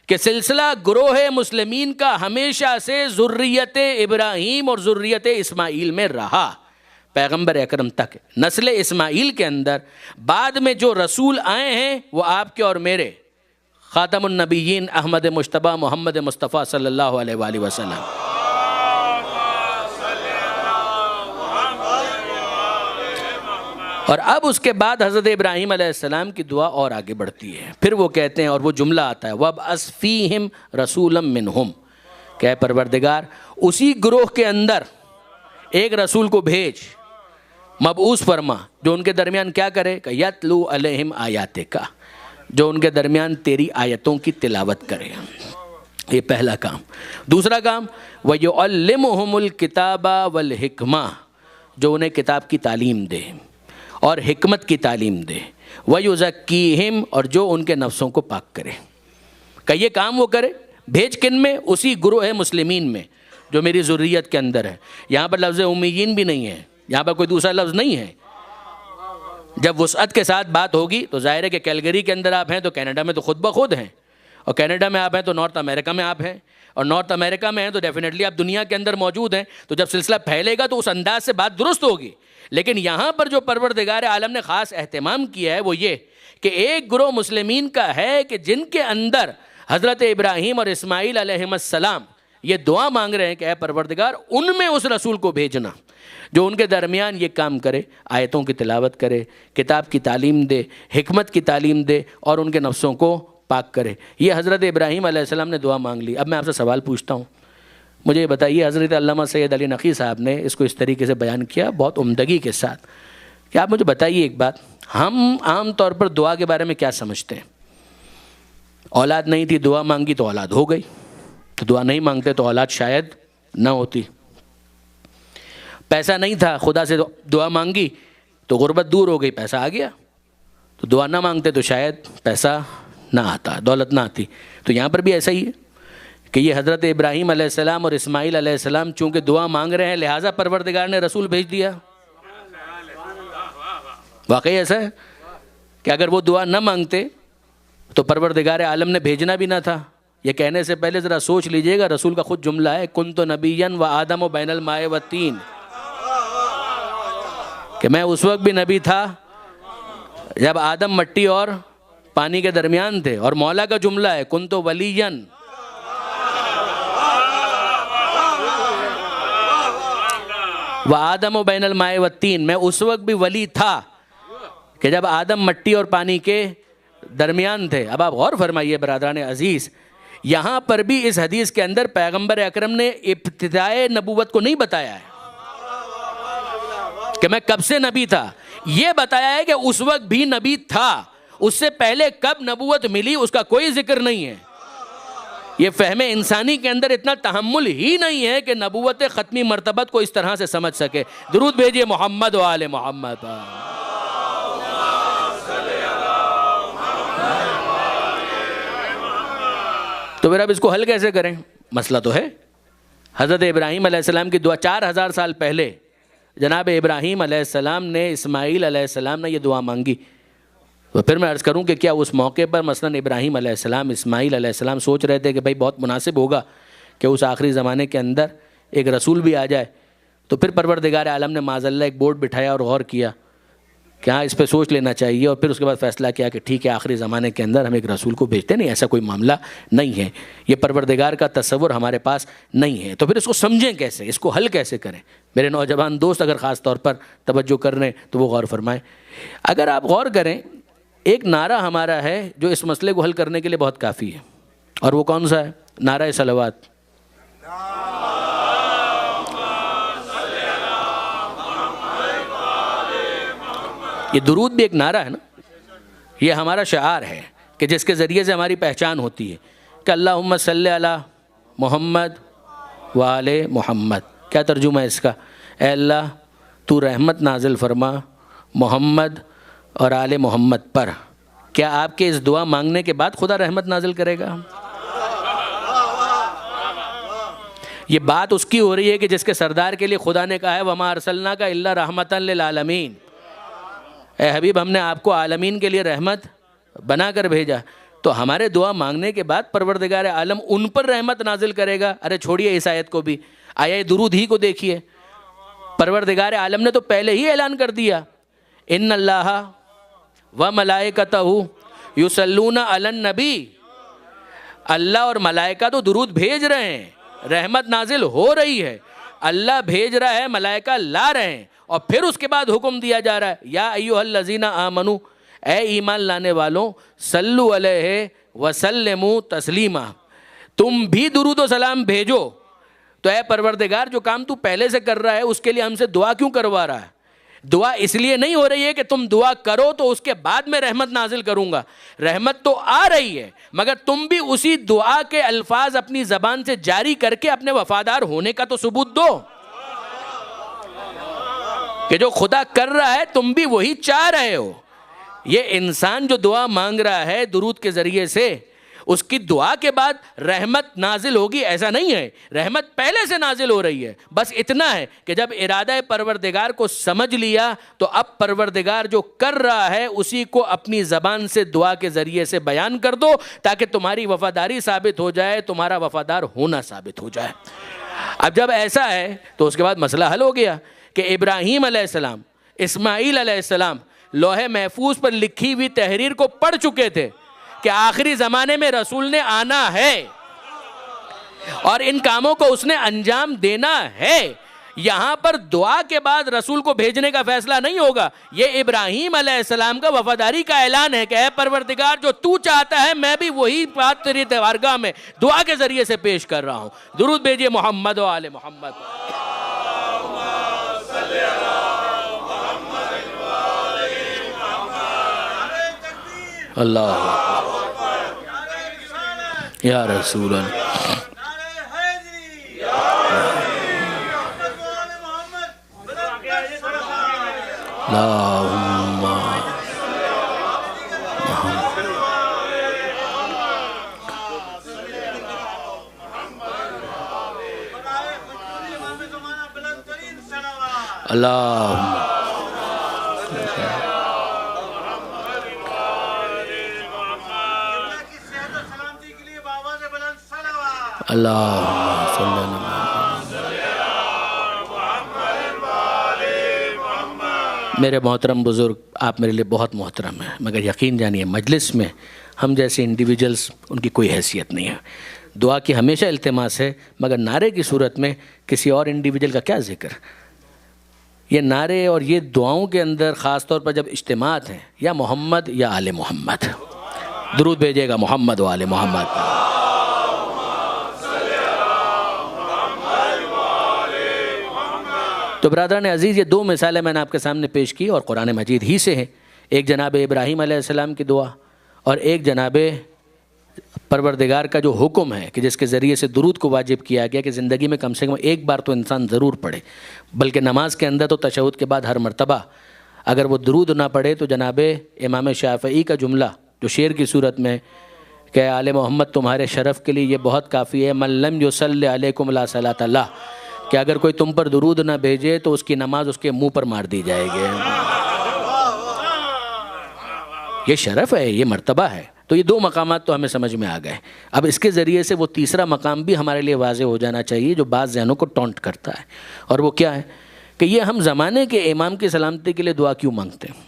کہ سلسلہ گروہ مسلمین کا ہمیشہ سے ذریت ابراہیم اور ذریت اسماعیل میں رہا پیغمبر اکرم تک. نسل اسماعیل کے اندر بعد میں جو رسول آئے ہیں وہ آپ کے اور میرے خاتم النبیین احمد مجتبی محمد مصطفیٰ صلی اللہ علیہ وآلہ وسلم. اور اب اس کے بعد حضرت ابراہیم علیہ السلام کی دعا اور آگے بڑھتی ہے. پھر وہ کہتے ہیں، اور وہ جملہ آتا ہے، وَابْعَثْ فِيهِمْ رَسُولًا مِّنْهُمْ، کہ اے پروردگار اسی گروہ کے اندر ایک رسول کو بھیج، مبعوث فرما، جو ان کے درمیان کیا کرے کہ یتلو علیہم آیاتک، جو ان کے درمیان تیری آیتوں کی تلاوت کرے. یہ پہلا کام. دوسرا کام وَيُعَلِّمُهُمُ الْكِتَابَ وَالْحِكْمَةَ، جو انہیں کتاب کی تعلیم دے اور حکمت کی تعلیم دے. وَيُزَكِّيهِمْ، اور جو ان کے نفسوں کو پاک کرے. کہ یہ کام وہ کرے، بھیج کن میں؟ اسی گروہ مسلمین میں جو میری ذریت کے اندر ہے. یہاں پر لفظ امیین بھی نہیں ہے، یہاں پر کوئی دوسرا لفظ نہیں ہے. جب وسعت کے ساتھ بات ہوگی تو ظاہر ہے کہ کیلگری کے اندر آپ ہیں تو کینیڈا میں تو خود بخود ہیں، اور کینیڈا میں آپ ہیں تو نارتھ امریکہ میں آپ ہیں، اور نارتھ امریکہ میں ہیں تو ڈیفینیٹلی آپ دنیا کے اندر موجود ہیں. تو جب سلسلہ پھیلے گا تو اس انداز سے بات درست ہوگی. لیکن یہاں پر جو پروردگار عالم نے خاص اہتمام کیا ہے وہ یہ کہ ایک گروہ مسلمین کا ہے کہ جن کے اندر حضرت ابراہیم اور اسماعیل علیہ السلام یہ دعا مانگ رہے ہیں کہ اے پروردگار ان میں اس رسول کو بھیجنا جو ان کے درمیان یہ کام کرے، آیتوں کی تلاوت کرے، کتاب کی تعلیم دے، حکمت کی تعلیم دے، اور ان کے نفسوں کو پاک کرے. یہ حضرت ابراہیم علیہ السلام نے دعا مانگ لی. اب میں آپ سے سوال پوچھتا ہوں، مجھے یہ بتائیے، حضرت علامہ سید علی نقی صاحب نے اس کو اس طریقے سے بیان کیا بہت عمدگی کے ساتھ، کہ آپ مجھے بتائیے ایک بات، ہم عام طور پر دعا کے بارے میں کیا سمجھتے ہیں؟ اولاد نہیں تھی، دعا مانگی تو اولاد ہو گئی، تو دعا نہیں مانگتے تو اولاد شاید نہ ہوتی. پیسہ نہیں تھا، خدا سے دعا مانگی تو غربت دور ہو گئی، پیسہ آ گیا. تو دعا نہ مانگتے تو شاید پیسہ نہ آتا، دولت نہ آتی. تو یہاں پر بھی ایسا ہی ہے کہ یہ حضرت ابراہیم علیہ السلام اور اسماعیل علیہ السلام چونکہ دعا مانگ رہے ہیں لہٰذا پروردگار نے رسول بھیج دیا. واقعی ایسا ہے کہ اگر وہ دعا نہ مانگتے تو پروردگار عالم نے بھیجنا بھی نہ تھا. یہ کہنے سے پہلے ذرا سوچ لیجئے گا، رسول کا خود جملہ ہے کنت نبیا و آدم و بین الماء والطین، کہ میں اس وقت بھی نبی تھا جب آدم مٹی اور پانی کے درمیان تھے. اور مولا کا جملہ ہے کنت ولیا وآدم بین الماء والتین، میں اس وقت بھی ولی تھا کہ جب آدم مٹی اور پانی کے درمیان تھے۔ اب آپ غور فرمائیے برادران عزیز، یہاں پر بھی اس حدیث کے اندر پیغمبر اکرم نے ابتدائے نبوت کو نہیں بتایا ہے کہ میں کب سے نبی تھا، یہ بتایا ہے کہ اس وقت بھی نبی تھا، اس سے پہلے کب نبوت ملی اس کا کوئی ذکر نہیں ہے۔ یہ فہم انسانی کے اندر اتنا تحمل ہی نہیں ہے کہ نبوت ختمی مرتبت کو اس طرح سے سمجھ سکے۔ درود بھیجئے محمد و آل محمد۔ تو پھر اب اس کو حل کیسے کریں؟ مسئلہ تو ہے۔ حضرت ابراہیم علیہ السلام کی دعا 4000 سال پہلے جناب ابراہیم علیہ السلام نے اسماعیل علیہ السلام نے یہ دعا مانگی۔ تو پھر میں عرض کروں کہ کیا اس موقع پر مثلاً ابراہیم علیہ السلام، اسماعیل علیہ السلام سوچ رہے تھے کہ بھائی بہت مناسب ہوگا کہ اس آخری زمانے کے اندر ایک رسول بھی آ جائے؟ تو پھر پروردگار عالم نے معاذ اللہ ایک بورڈ بٹھایا اور غور کیا کہ ہاں اس پہ سوچ لینا چاہیے، اور پھر اس کے بعد فیصلہ کیا کہ ٹھیک ہے آخری زمانے کے اندر ہم ایک رسول کو بھیجتے نہیں، ایسا کوئی معاملہ نہیں ہے، یہ پروردگار کا تصور ہمارے پاس نہیں ہے۔ تو پھر اس کو سمجھیں کیسے، اس کو حل کیسے کریں؟ میرے نوجوان دوست اگر خاص طور پر توجہ کر رہے ہیں تو وہ غور فرمائیں۔ اگر آپ غور کریں، ایک نعرہ ہمارا ہے جو اس مسئلے کو حل کرنے کے لیے بہت کافی ہے، اور وہ کون سا ہے؟ نعرہ صلوات۔ یہ درود بھی ایک نعرہ ہے نا، یہ ہمارا شعار ہے کہ جس کے ذریعے سے ہماری پہچان ہوتی ہے کہ اللہم صلی علی محمد وآل محمد۔ کیا ترجمہ ہے اس کا؟ اے اللہ تو رحمت نازل فرما محمد اور آل محمد پر۔ کیا آپ کے اس دعا مانگنے کے بعد خدا رحمت نازل کرے گا؟ یہ بات اس کی ہو رہی ہے کہ جس کے سردار کے لیے خدا نے کہا ہے وَمَا أَرْسَلْنَاكَ إِلَّا رَحْمَةً لِلْعَالَمِينَ، اے حبیب ہم نے آپ کو عالمین کے لیے رحمت بنا کر بھیجا۔ تو ہمارے دعا مانگنے کے بعد پروردگار عالم ان پر رحمت نازل کرے گا؟ ارے چھوڑیے اس آیت کو بھی، آیا درود ہی کو دیکھیے، پروردگار عالم نے تو پہلے ہی اعلان کر دیا ان اللہ وملائکتہ یصلون علی النبی، اللہ اور ملائکہ تو درود بھیج رہے ہیں، رحمت نازل ہو رہی ہے، اللہ بھیج رہا ہے، ملائکہ لا رہے ہیں، اور پھر اس کے بعد حکم دیا جا رہا ہے یا ایھا الذین آمنو، اے ایمان لانے والوں، صلو علیہ وسلموا تسلیما، تم بھی درود و سلام بھیجو۔ تو اے پروردگار جو کام تو پہلے سے کر رہا ہے اس کے لیے ہم سے دعا کیوں کروا رہا ہے؟ دعا اس لیے نہیں ہو رہی ہے کہ تم دعا کرو تو اس کے بعد میں رحمت نازل کروں گا، رحمت تو آ رہی ہے، مگر تم بھی اسی دعا کے الفاظ اپنی زبان سے جاری کر کے اپنے وفادار ہونے کا تو ثبوت دو کہ جو خدا کر رہا ہے تم بھی وہی چاہ رہے ہو۔ یہ انسان جو دعا مانگ رہا ہے درود کے ذریعے سے، اس کی دعا کے بعد رحمت نازل ہوگی ایسا نہیں ہے، رحمت پہلے سے نازل ہو رہی ہے، بس اتنا ہے کہ جب ارادہ پروردگار کو سمجھ لیا تو اب پروردگار جو کر رہا ہے اسی کو اپنی زبان سے دعا کے ذریعے سے بیان کر دو تاکہ تمہاری وفاداری ثابت ہو جائے، تمہارا وفادار ہونا ثابت ہو جائے۔ اب جب ایسا ہے تو اس کے بعد مسئلہ حل ہو گیا کہ ابراہیم علیہ السلام، اسماعیل علیہ السلام لوح محفوظ پر لکھی ہوئی تحریر کو پڑھ چکے تھے کہ آخری زمانے میں رسول نے آنا ہے اور ان کاموں کو اس نے انجام دینا ہے۔ یہاں پر دعا کے بعد رسول کو بھیجنے کا فیصلہ نہیں ہوگا، یہ ابراہیم علیہ السلام کا وفاداری کا اعلان ہے کہ اے پروردگار جو تو چاہتا ہے میں بھی وہی بات تیری بارگاہ میں دعا کے ذریعے سے پیش کر رہا ہوں۔ درود بھیجئے محمد و آل محمد۔ اللہ یا رسول اللہ، اللہم اللہم اللہم صلی اللہ میرے محترم بزرگ، آپ میرے لیے بہت محترم ہیں، مگر یقین جانیے مجلس میں ہم جیسے انڈیویجلز ان کی کوئی حیثیت نہیں ہے۔ دعا کی ہمیشہ التماس ہے، مگر نعرے کی صورت میں کسی اور انڈیویجل کا کیا ذکر؟ یہ نعرے اور یہ دعاؤں کے اندر خاص طور پر جب اجتماعات ہیں، یا محمد یا آل محمد، درود بھیجیے گا محمد و آل محمد۔ تو برادران عزیز، یہ دو مثالیں میں نے آپ کے سامنے پیش کی اور قرآن مجید ہی سے ہیں۔ ایک جناب ابراہیم علیہ السلام کی دعا، اور ایک جناب پروردگار کا جو حکم ہے کہ جس کے ذریعے سے درود کو واجب کیا گیا کہ زندگی میں کم سے کم ایک بار تو انسان ضرور پڑھے، بلکہ نماز کے اندر تو تشہد کے بعد ہر مرتبہ اگر وہ درود نہ پڑھے تو جناب امام شافعی کا جملہ جو شعر کی صورت میں کہ آل محمد تمہارے شرف کے لیے یہ بہت کافی ہے، من لم یصلی علیکم لا صلاۃ اللہ، کہ اگر کوئی تم پر درود نہ بھیجے تو اس کی نماز اس کے منہ پر مار دی جائے گی۔ یہ شرف ہے، یہ مرتبہ ہے۔ تو یہ دو مقامات تو ہمیں سمجھ میں آ گئے۔ اب اس کے ذریعے سے وہ تیسرا مقام بھی ہمارے لیے واضح ہو جانا چاہیے جو بعض ذہنوں کو ٹونٹ کرتا ہے، اور وہ کیا ہے کہ یہ ہم زمانے کے امام کی سلامتی کے لیے دعا کیوں مانگتے ہیں؟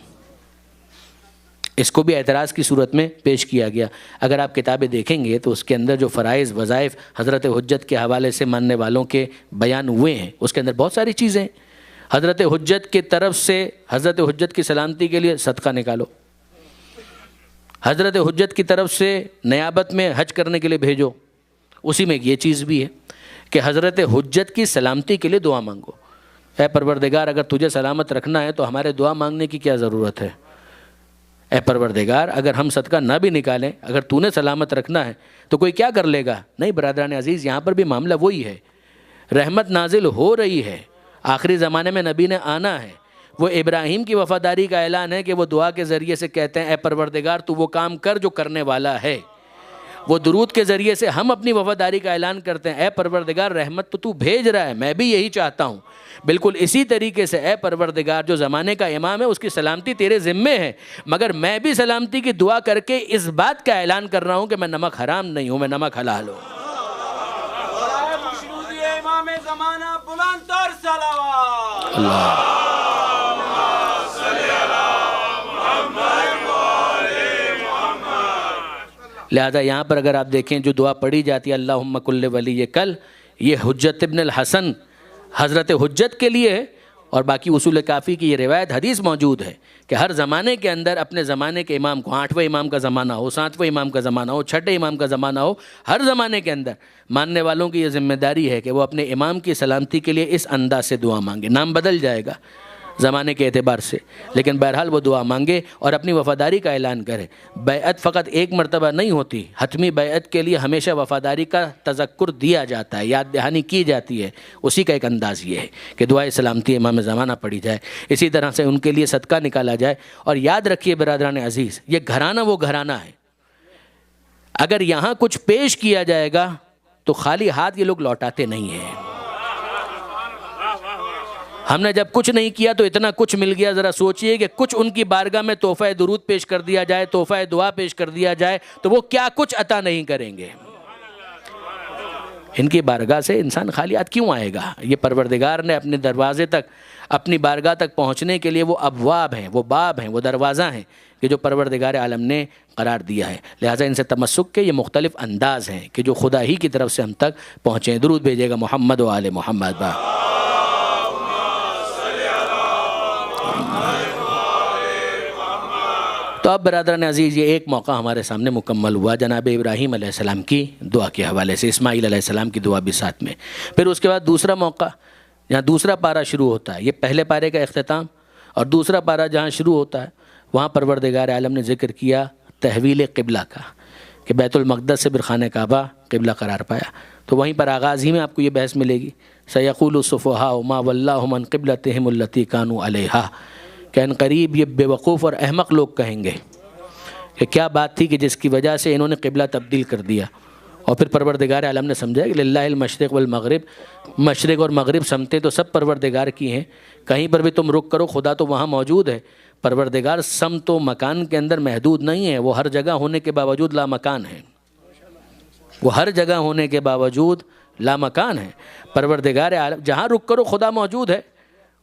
اس کو بھی اعتراض کی صورت میں پیش کیا گیا۔ اگر آپ کتابیں دیکھیں گے تو اس کے اندر جو فرائض وظائف حضرت حجت کے حوالے سے ماننے والوں کے بیان ہوئے ہیں، اس کے اندر بہت ساری چیزیں ہیں۔ حضرت حجت کی طرف سے حضرت حجت کی سلامتی کے لیے صدقہ نکالو، حضرت حجت کی طرف سے نیابت میں حج کرنے کے لیے بھیجو، اسی میں یہ چیز بھی ہے کہ حضرت حجت کی سلامتی کے لیے دعا مانگو۔ اے پروردگار، اگر تجھے سلامت رکھنا ہے تو ہمارے دعا مانگنے کی کیا ضرورت ہے؟ اے پروردگار، اگر ہم صدقہ نہ بھی نکالیں، اگر تو نے سلامت رکھنا ہے تو کوئی کیا کر لے گا؟ نہیں برادران عزیز، یہاں پر بھی معاملہ وہی ہے، رحمت نازل ہو رہی ہے، آخری زمانے میں نبی نے آنا ہے۔ وہ ابراہیم کی وفاداری کا اعلان ہے کہ وہ دعا کے ذریعے سے کہتے ہیں اے پروردگار تو وہ کام کر جو کرنے والا ہے۔ وہ درود کے ذریعے سے ہم اپنی وفاداری کا اعلان کرتے ہیں اے پروردگار رحمت تو بھیج رہا ہے، میں بھی یہی چاہتا ہوں۔ بالکل اسی طریقے سے اے پروردگار جو زمانے کا امام ہے اس کی سلامتی تیرے ذمے ہے، مگر میں بھی سلامتی کی دعا کر کے اس بات کا اعلان کر رہا ہوں کہ میں نمک حرام نہیں ہوں، میں نمک حلال ہوں۔ اللہ لہذا یہاں پر اگر آپ دیکھیں جو دعا پڑھی جاتی ہے اللہم کل ولی کل، یہ حجت ابن الحسن حضرت حجت کے لیے ہے، اور باقی اصول کافی کی یہ روایت حدیث موجود ہے کہ ہر زمانے کے اندر اپنے زمانے کے امام کو، 8ویں امام کا زمانہ ہو، 7ویں امام کا زمانہ ہو، 6ٹھے امام کا زمانہ ہو، ہر زمانے کے اندر ماننے والوں کی یہ ذمہ داری ہے کہ وہ اپنے امام کی سلامتی کے لیے اس انداز سے دعا مانگے۔ نام بدل جائے گا زمانے کے اعتبار سے، لیکن بہرحال وہ دعا مانگے اور اپنی وفاداری کا اعلان کرے۔ بیعت فقط ایک مرتبہ نہیں ہوتی، حتمی بیعت کے لیے ہمیشہ وفاداری کا تذکر دیا جاتا ہے، یاد دہانی کی جاتی ہے۔ اسی کا ایک انداز یہ ہے کہ دعائے سلامتی امام زمانہ پڑھی جائے، اسی طرح سے ان کے لیے صدقہ نکالا جائے۔ اور یاد رکھیے برادران عزیز، یہ گھرانہ وہ گھرانہ ہے، اگر یہاں کچھ پیش کیا جائے گا تو خالی ہاتھ یہ لوگ لوٹاتے نہیں ہیں۔ ہم نے جب کچھ نہیں کیا تو اتنا کچھ مل گیا، ذرا سوچئے کہ کچھ ان کی بارگاہ میں تحفہ درود پیش کر دیا جائے، تحفہ دعا پیش کر دیا جائے تو وہ کیا کچھ عطا نہیں کریں گے۔ ان کی بارگاہ سے انسان خالی ہاتھ کیوں آئے گا؟ یہ پروردگار نے اپنے دروازے تک، اپنی بارگاہ تک پہنچنے کے لیے وہ ابواب ہیں، وہ باب ہیں، وہ دروازہ ہیں کہ جو پروردگار عالم نے قرار دیا ہے۔ لہٰذا ان سے تمسک کے یہ مختلف انداز ہیں کہ جو خدا ہی کی طرف سے ہم تک پہنچیں۔ درود بھیجیے گا محمد و آل محمد۔ تو اب برادران عزیز یہ ایک موقع ہمارے سامنے مکمل ہوا جناب ابراہیم علیہ السلام کی دعا کے حوالے سے، اسماعیل علیہ السلام کی دعا بھی ساتھ میں۔ پھر اس کے بعد دوسرا موقع جہاں دوسرا پارہ شروع ہوتا ہے، یہ پہلے پارے کا اختتام، اور دوسرا پارہ جہاں شروع ہوتا ہے وہاں پروردگار عالم نے ذکر کیا تحویل قبلہ کا، کہ بیت المقدس سے خانہ کعبہ قبلہ قرار پایا۔ تو وہیں پر آغاز ہی میں آپ کو یہ بحث ملے گی، سیقول السفہاء ما ولاھم عن قبلتہم التی کانوا علیہا، کہ ان قریب یہ بے وقوف اور احمق لوگ کہیں گے کہ کیا بات تھی کہ جس کی وجہ سے انہوں نے قبلہ تبدیل کر دیا۔ اور پھر پروردگار عالم نے سمجھایا کہ للہ المشرق والمغرب، مشرق اور مغرب سمتیں تو سب پروردگار کی ہیں، کہیں پر بھی تم رک کرو خدا تو وہاں موجود ہے۔ پروردگار سمت و مکان کے اندر محدود نہیں ہے، وہ ہر جگہ ہونے کے باوجود لا مکان ہے، وہ ہر جگہ ہونے کے باوجود لا مکان ہے۔ پروردگار عالم جہاں رک کرو خدا موجود ہے،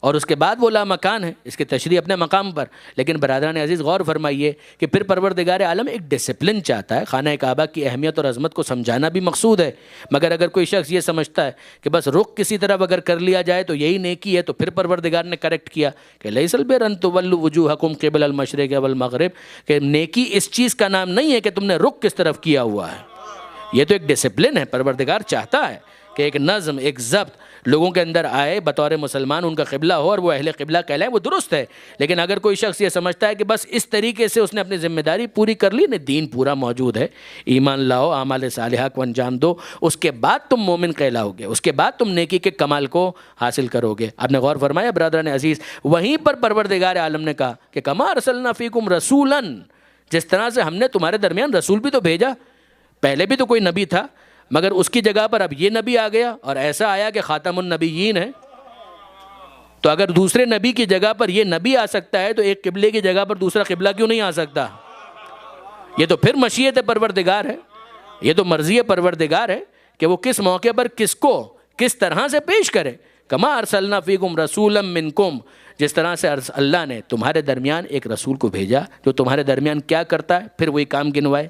اور اس کے بعد وہ لامکان ہے، اس کی تشریح اپنے مقام پر. لیکن برادران عزیز غور فرمائیے کہ پھر پروردگار عالم ایک ڈسپلن چاہتا ہے. خانہ کعبہ کی اہمیت اور عظمت کو سمجھانا بھی مقصود ہے، مگر اگر کوئی شخص یہ سمجھتا ہے کہ بس رخ کسی طرف اگر کر لیا جائے تو یہی نیکی ہے، تو پھر پروردگار نے کریکٹ کیا کہ لیس البر ان تولوا وجوہکم قبل المشرق والمغرب، کہ نیکی اس چیز کا نام نہیں ہے کہ تم نے رخ کس طرف کیا ہوا ہے. یہ تو ایک ڈسپلن ہے. پروردگار چاہتا ہے کہ ایک نظم، ایک ضبط لوگوں کے اندر آئے، بطور مسلمان ان کا قبلہ ہو اور وہ اہل قبلہ کہلائیں، وہ درست ہے. لیکن اگر کوئی شخص یہ سمجھتا ہے کہ بس اس طریقے سے اس نے اپنی ذمہ داری پوری کر لی، نہیں، دین پورا موجود ہے. ایمان لاؤ، اعمال صالحہ کو انجام دو، اس کے بعد تم مومن کہلاؤ گے، اس کے بعد تم نیکی کے کمال کو حاصل کرو گے. آپ نے غور فرمایا برادران عزیز؟ وہیں پر پروردگار عالم نے کہا کہ کما ارسلنا فیکم رسولا، جس طرح سے ہم نے تمہارے درمیان رسول بھی تو بھیجا. پہلے بھی تو کوئی نبی تھا، مگر اس کی جگہ پر اب یہ نبی آ گیا، اور ایسا آیا کہ خاتم النبیین ہے. تو اگر دوسرے نبی کی جگہ پر یہ نبی آ سکتا ہے تو ایک قبلے کی جگہ پر دوسرا قبلہ کیوں نہیں آ سکتا؟ یہ تو پھر مشیت پروردگار ہے، یہ تو مرضی پروردگار ہے کہ وہ کس موقع پر کس کو کس طرح سے پیش کرے. کما ارسلنا فیکم رسولا منکم، جس طرح سے اللہ نے تمہارے درمیان ایک رسول کو بھیجا جو تمہارے درمیان کیا کرتا ہے، پھر وہی کام گنوائے.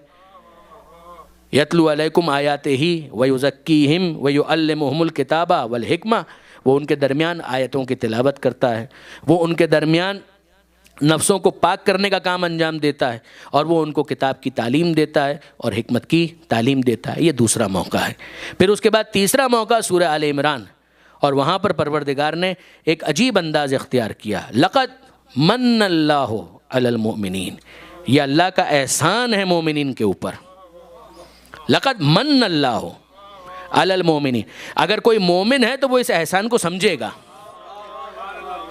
یتلو علیکم آیاتہ ویزکیہم ویعلمہم الکتاب والحکمہ، وہ ان کے درمیان آیتوں کی تلاوت کرتا ہے، وہ ان کے درمیان نفسوں کو پاک کرنے کا کام انجام دیتا ہے، اور وہ ان کو کتاب کی تعلیم دیتا ہے اور حکمت کی تعلیم دیتا ہے. یہ دوسرا موقع ہے. پھر اس کے بعد تیسرا موقع سورہ آل عمران، اور وہاں پر پروردگار نے ایک عجیب انداز اختیار کیا. لقد من اللہ علی المؤمنین، یہ اللہ کا احسان ہے مومنین کے اوپر. لقد من اللہ علی المؤمنین، اگر کوئی مومن ہے تو وہ اس احسان کو سمجھے گا،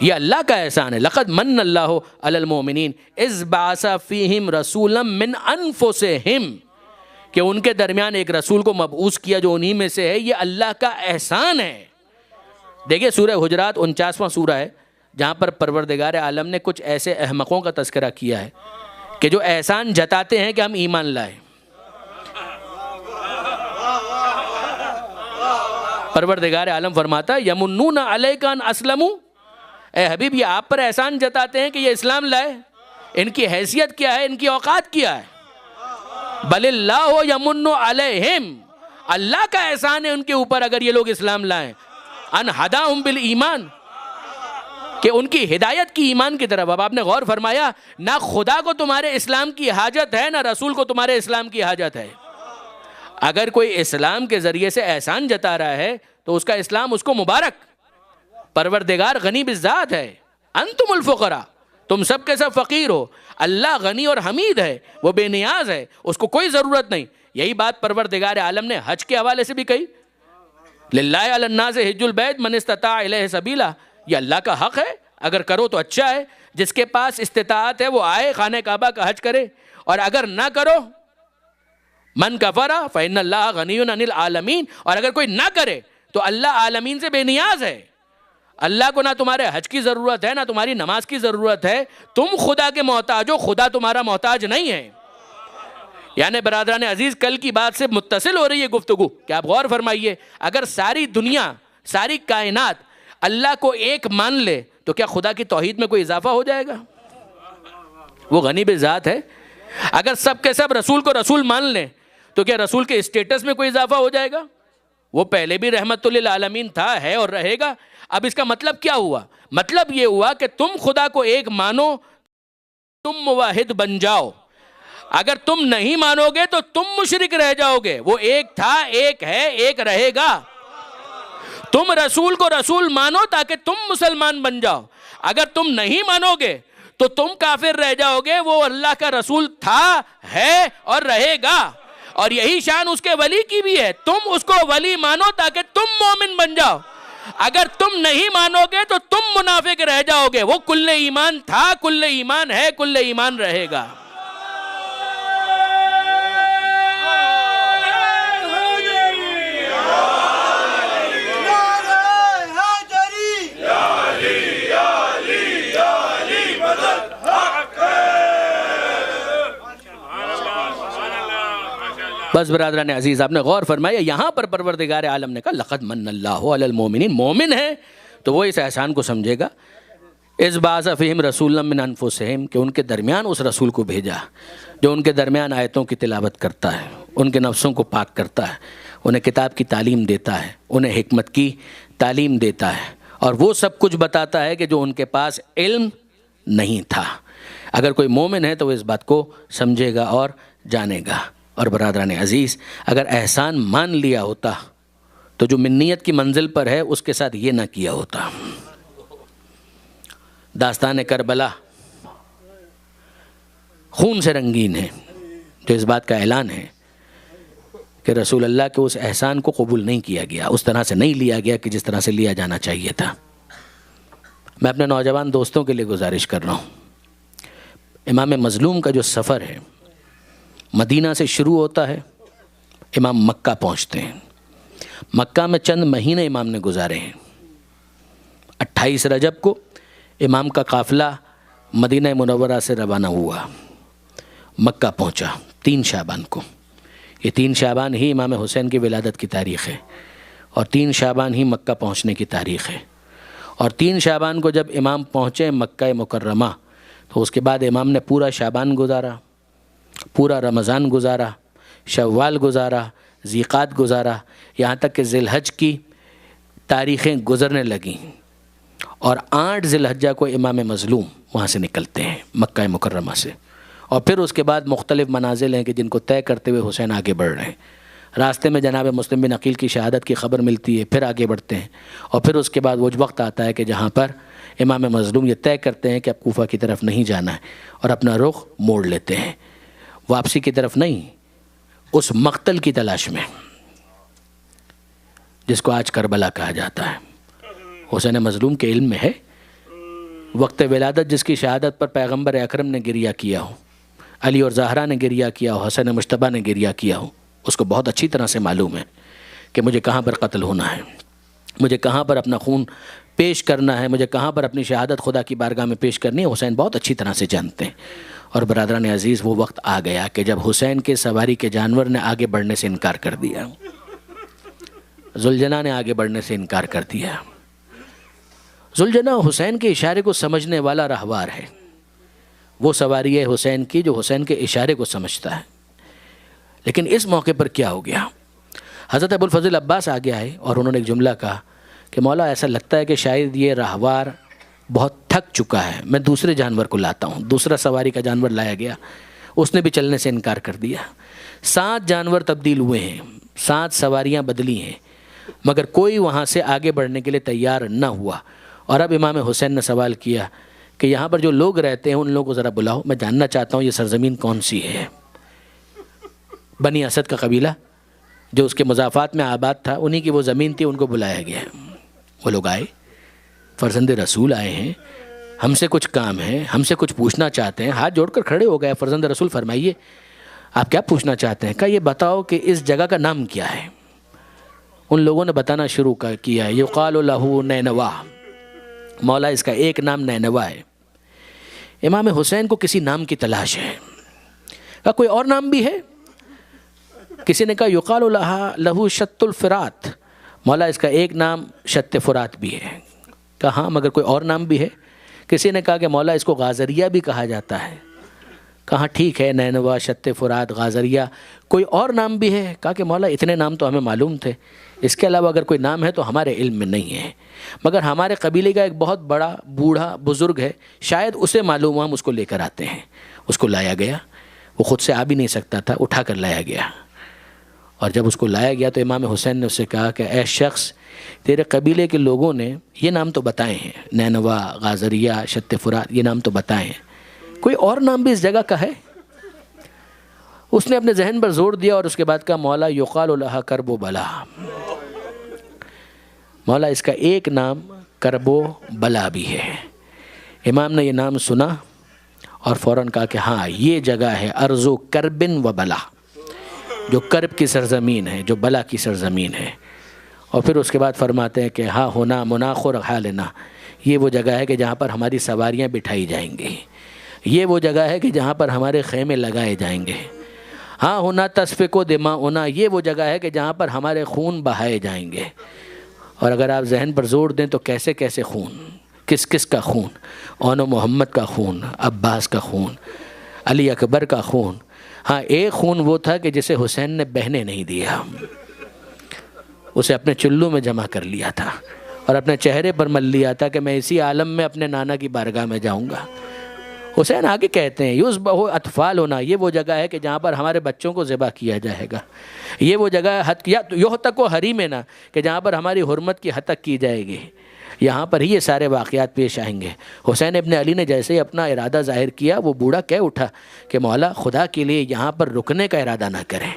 یہ اللہ کا احسان ہے. لقد من اللہ علی المؤمنین اذ بعث فیہم رسولا من انفسہم، کہ ان کے درمیان ایک رسول کو مبعوث کیا جو انہی میں سے ہے. یہ اللہ کا احسان ہے. دیکھیے سورہ حجرات 49واں سورہ ہے، جہاں پر پروردگار عالم نے کچھ ایسے احمقوں کا تذکرہ کیا ہے کہ جو احسان جتاتے ہیں کہ ہم ایمان لائیں. پروردگار عالم فرماتا ہے یمنون علیک ان اسلموا، اے حبیب یہ آپ پر احسان جتاتے ہیں کہ یہ اسلام لائے. ان کی حیثیت کیا ہے، ان کی اوقات کیا ہے؟ بل اللہ یمن علیہم، اللہ کا احسان ہے ان کے اوپر اگر یہ لوگ اسلام لائیں. ان ہداہم بالایمان، کہ ان کی ہدایت کی ایمان کی طرف. اب آپ نے غور فرمایا، نہ خدا کو تمہارے اسلام کی حاجت ہے، نہ رسول کو تمہارے اسلام کی حاجت ہے. اگر کوئی اسلام کے ذریعے سے احسان جتا رہا ہے تو اس کا اسلام اس کو مبارک. پروردگار غنی بالذات ہے. انتم الفقراء، تم سب کے سب فقیر ہو. اللہ غنی اور حمید ہے، وہ بے نیاز ہے، اس کو کوئی ضرورت نہیں. یہی بات پروردگار عالم نے حج کے حوالے سے بھی کہی. للہ علی الناس حج البیت من استطاع الیہ سبیلا، یہ اللہ کا حق ہے، اگر کرو تو اچھا ہے. جس کے پاس استطاعت ہے وہ آئے خانہ کعبہ کا حج کرے، اور اگر نہ کرو من کفر فإن اللہ غنی عن العالمین، اور اگر کوئی نہ کرے تو اللہ عالمین سے بے نیاز ہے. اللہ کو نہ تمہارے حج کی ضرورت ہے، نہ تمہاری نماز کی ضرورت ہے. تم خدا کے محتاج ہو، خدا تمہارا محتاج نہیں ہے. یعنی برادران عزیز کل کی بات سے متصل ہو رہی ہے گفتگو کہ آپ غور فرمائیے، اگر ساری دنیا ساری کائنات اللہ کو ایک مان لے تو کیا خدا کی توحید میں کوئی اضافہ ہو جائے گا؟ وہ غنی بذات ہے. اگر سب کے سب رسول کو رسول مان لیں تو کیا رسول کے اسٹیٹس میں کوئی اضافہ ہو جائے گا؟ وہ پہلے بھی رحمت للعالمین تھا، ہے اور رہے گا. اب اس کا مطلب کیا ہوا؟ مطلب یہ ہوا کہ تم خدا کو ایک مانو، تم موحد بن جاؤ. اگر تم نہیں مانو گے تو تم مشرک رہ جاؤ گے. وہ ایک تھا، ایک ہے، ایک رہے گا. تم رسول کو رسول مانو تاکہ تم مسلمان بن جاؤ. اگر تم نہیں مانو گے تو تم کافر رہ جاؤ گے. وہ اللہ کا رسول تھا، ہے اور رہے گا. اور یہی شان اس کے ولی کی بھی ہے. تم اس کو ولی مانو تاکہ تم مومن بن جاؤ. اگر تم نہیں مانو گے تو تم منافق رہ جاؤ گے. وہ کل ایمان تھا، کل ایمان ہے، کل ایمان رہے گا. بس برادران عزیز آپ نے غور فرمایا، یہاں پر پروردگار عالم نے کہا لقد من اللہ علی المؤمنین، مومن ہے تو وہ اس احسان کو سمجھے گا. اذ بعث فیہم رسولا من انفسہم، کہ ان کے درمیان اس رسول کو بھیجا جو ان کے درمیان آیتوں کی تلاوت کرتا ہے، ان کے نفسوں کو پاک کرتا ہے، انہیں کتاب کی تعلیم دیتا ہے، انہیں حکمت کی تعلیم دیتا ہے، اور وہ سب کچھ بتاتا ہے کہ جو ان کے پاس علم نہیں تھا. اگر کوئی مومن ہے تو وہ اس بات کو سمجھے گا اور جانے گا. اور برادران عزیز، اگر احسان مان لیا ہوتا تو جو منیت کی منزل پر ہے اس کے ساتھ یہ نہ کیا ہوتا. داستان کربلا خون سے رنگین ہے، جو اس بات کا اعلان ہے کہ رسول اللہ کے اس احسان کو قبول نہیں کیا گیا، اس طرح سے نہیں لیا گیا کہ جس طرح سے لیا جانا چاہیے تھا. میں اپنے نوجوان دوستوں کے لیے گزارش کر رہا ہوں، امام مظلوم کا جو سفر ہے مدینہ سے شروع ہوتا ہے، امام مکہ پہنچتے ہیں. مکہ میں چند مہینے امام نے گزارے ہیں. 28 رجب کو امام کا قافلہ مدینہ منورہ سے روانہ ہوا، مکہ پہنچا 3 شعبان کو. یہ 3 شعبان ہی امام حسین کی ولادت کی تاریخ ہے، اور 3 شعبان ہی مکہ پہنچنے کی تاریخ ہے. اور 3 شعبان کو جب امام پہنچے مکہ مکرمہ تو اس کے بعد امام نے پورا شعبان گزارا، پورا رمضان گزارا، شوال گزارا، ذیقعد گزارا، یہاں تک کہ ذی الحج کی تاریخیں گزرنے لگیں. اور 8 ذی الحجہ کو امام مظلوم وہاں سے نکلتے ہیں مکہ مکرمہ سے. اور پھر اس کے بعد مختلف منازل ہیں کہ جن کو طے کرتے ہوئے حسین آگے بڑھ رہے ہیں. راستے میں جناب مسلم بن عقیل کی شہادت کی خبر ملتی ہے، پھر آگے بڑھتے ہیں، اور پھر اس کے بعد وہ وقت آتا ہے کہ جہاں پر امام مظلوم یہ طے کرتے ہیں کہ اب کوفہ کی طرف نہیں جانا ہے، اور اپنا رخ موڑ لیتے ہیں واپسی کی طرف نہیں، اس مقتل کی تلاش میں جس کو آج کربلا کہا جاتا ہے. حسین مظلوم کے علم میں ہے وقت ولادت جس کی شہادت پر پیغمبر اکرم نے گریہ کیا ہو، علی اور زہرا نے گریہ کیا ہو، حسن مجتبیٰ نے گریہ کیا ہو، اس کو بہت اچھی طرح سے معلوم ہے کہ مجھے کہاں پر قتل ہونا ہے، مجھے کہاں پر اپنا خون پیش کرنا ہے، مجھے کہاں پر اپنی شہادت خدا کی بارگاہ میں پیش کرنی ہے. حسین بہت اچھی طرح سے جانتے ہیں. اور برادران عزیز، وہ وقت آ گیا کہ جب حسین کے سواری کے جانور نے آگے بڑھنے سے انکار کر دیا، ذوالجناح نے آگے بڑھنے سے انکار کر دیا. ذوالجناح حسین کے اشارے کو سمجھنے والا راہوار ہے، وہ سواری ہے حسین کی جو حسین کے اشارے کو سمجھتا ہے. لیکن اس موقع پر کیا ہو گیا؟ حضرت ابوالفضل عباس آگے آئے اور انہوں نے ایک جملہ کہا کہ مولا ایسا لگتا ہے کہ شاید یہ راہوار بہت تھک چکا ہے، میں دوسرے جانور کو لاتا ہوں. دوسرا سواری کا جانور لایا گیا، اس نے بھی چلنے سے انکار کر دیا. 7 جانور تبدیل ہوئے ہیں، 7 سواریاں بدلی ہیں، مگر کوئی وہاں سے آگے بڑھنے کے لیے تیار نہ ہوا. اور اب امام حسین نے سوال کیا کہ یہاں پر جو لوگ رہتے ہیں ان لوگوں کو ذرا بلاؤ، میں جاننا چاہتا ہوں یہ سرزمین کون سی ہے. بنی اسد کا قبیلہ جو اس کے مضافات میں آباد تھا، انہی کی وہ زمین تھی، ان کو بلایا گیا. وہ لوگ آئے، فرزند رسول آئے ہیں، ہم سے کچھ کام ہے، ہم سے کچھ پوچھنا چاہتے ہیں. ہاتھ جوڑ کر کھڑے ہو گئے. فرزند رسول فرمائیے آپ کیا پوچھنا چاہتے ہیں؟ کہا یہ بتاؤ کہ اس جگہ کا نام کیا ہے. ان لوگوں نے بتانا شروع کیا، یقال لہ نینوا، مولا اس کا ایک نام نینوا ہے. امام حسین کو کسی نام کی تلاش ہے. کہا کوئی اور نام بھی ہے؟ کسی نے کہا یقال لہ شط الفرات، مولا اس کا ایک نام شط فرات بھی ہے. کہا ہاں مگر کوئی اور نام بھی ہے؟ کسی نے کہا کہ مولا اس کو غازریہ بھی کہا جاتا ہے. کہا ٹھیک ہے، نینوا، شط فرات، غازریہ، کوئی اور نام بھی ہے؟ کہا کہ مولا اتنے نام تو ہمیں معلوم تھے، اس کے علاوہ اگر کوئی نام ہے تو ہمارے علم میں نہیں ہے، مگر ہمارے قبیلے کا ایک بہت بڑا بوڑھا بزرگ ہے، شاید اسے معلوم ہو، ہم اس کو لے کر آتے ہیں. اس کو لایا گیا. وہ خود سے آ بھی نہیں سکتا تھا، اٹھا کر لایا گیا. اور جب اس کو لایا گیا تو امام حسین نے اس سے کہا کہ اے شخص، تیرے قبیلے کے لوگوں نے یہ نام تو بتائے ہیں، نینوا، غازریہ، شط فرات، یہ نام تو بتائے ہیں، کوئی اور نام بھی اس جگہ کا ہے؟ اس نے اپنے ذہن پر زور دیا اور اس کے بعد کہا مولا یقال لہا کرب و بلا، مولا اس کا ایک نام کرب و بلا بھی ہے. امام نے یہ نام سنا اور فوراً کہا کہ ہاں یہ جگہ ہے ارض و کربن و بلا، جو کرب کی سرزمین ہے، جو بلا کی سرزمین ہے. اور پھر اس کے بعد فرماتے ہیں کہ ہاں ہونا مناخر حالنا، یہ وہ جگہ ہے کہ جہاں پر ہماری سواریاں بٹھائی جائیں گی، یہ وہ جگہ ہے کہ جہاں پر ہمارے خیمے لگائے جائیں گے. ہاں ہونا تصفق و دماؤنا، یہ وہ جگہ ہے کہ جہاں پر ہمارے خون بہائے جائیں گے. اور اگر آپ ذہن پر زور دیں تو کیسے کیسے خون، کس کس کا خون، اون و محمد کا خون، عباس کا خون، علی اکبر کا خون. ہاں ایک خون وہ تھا کہ جسے حسین نے بہنے نہیں دیا، اسے اپنے چلو میں جمع کر لیا تھا اور اپنے چہرے پر مل لیا تھا کہ میں اسی عالم میں اپنے نانا کی بارگاہ میں جاؤں گا. حسین آگے کہتے ہیں یذبح اطفال ہونا، یہ وہ جگہ ہے کہ جہاں پر ہمارے بچوں کو ذبح کیا جائے گا. یہ وہ جگہ ہے یحتق حریمنا، کہ جہاں پر ہماری حرمت کی حتک کی جائے گی. یہاں پر ہی یہ سارے واقعات پیش آئیں گے. حسین ابن علی نے جیسے ہی اپنا ارادہ ظاہر کیا، وہ بوڑھا کہہ اٹھا کہ مولا خدا کے لیے یہاں پر رکنے کا ارادہ نہ کریں،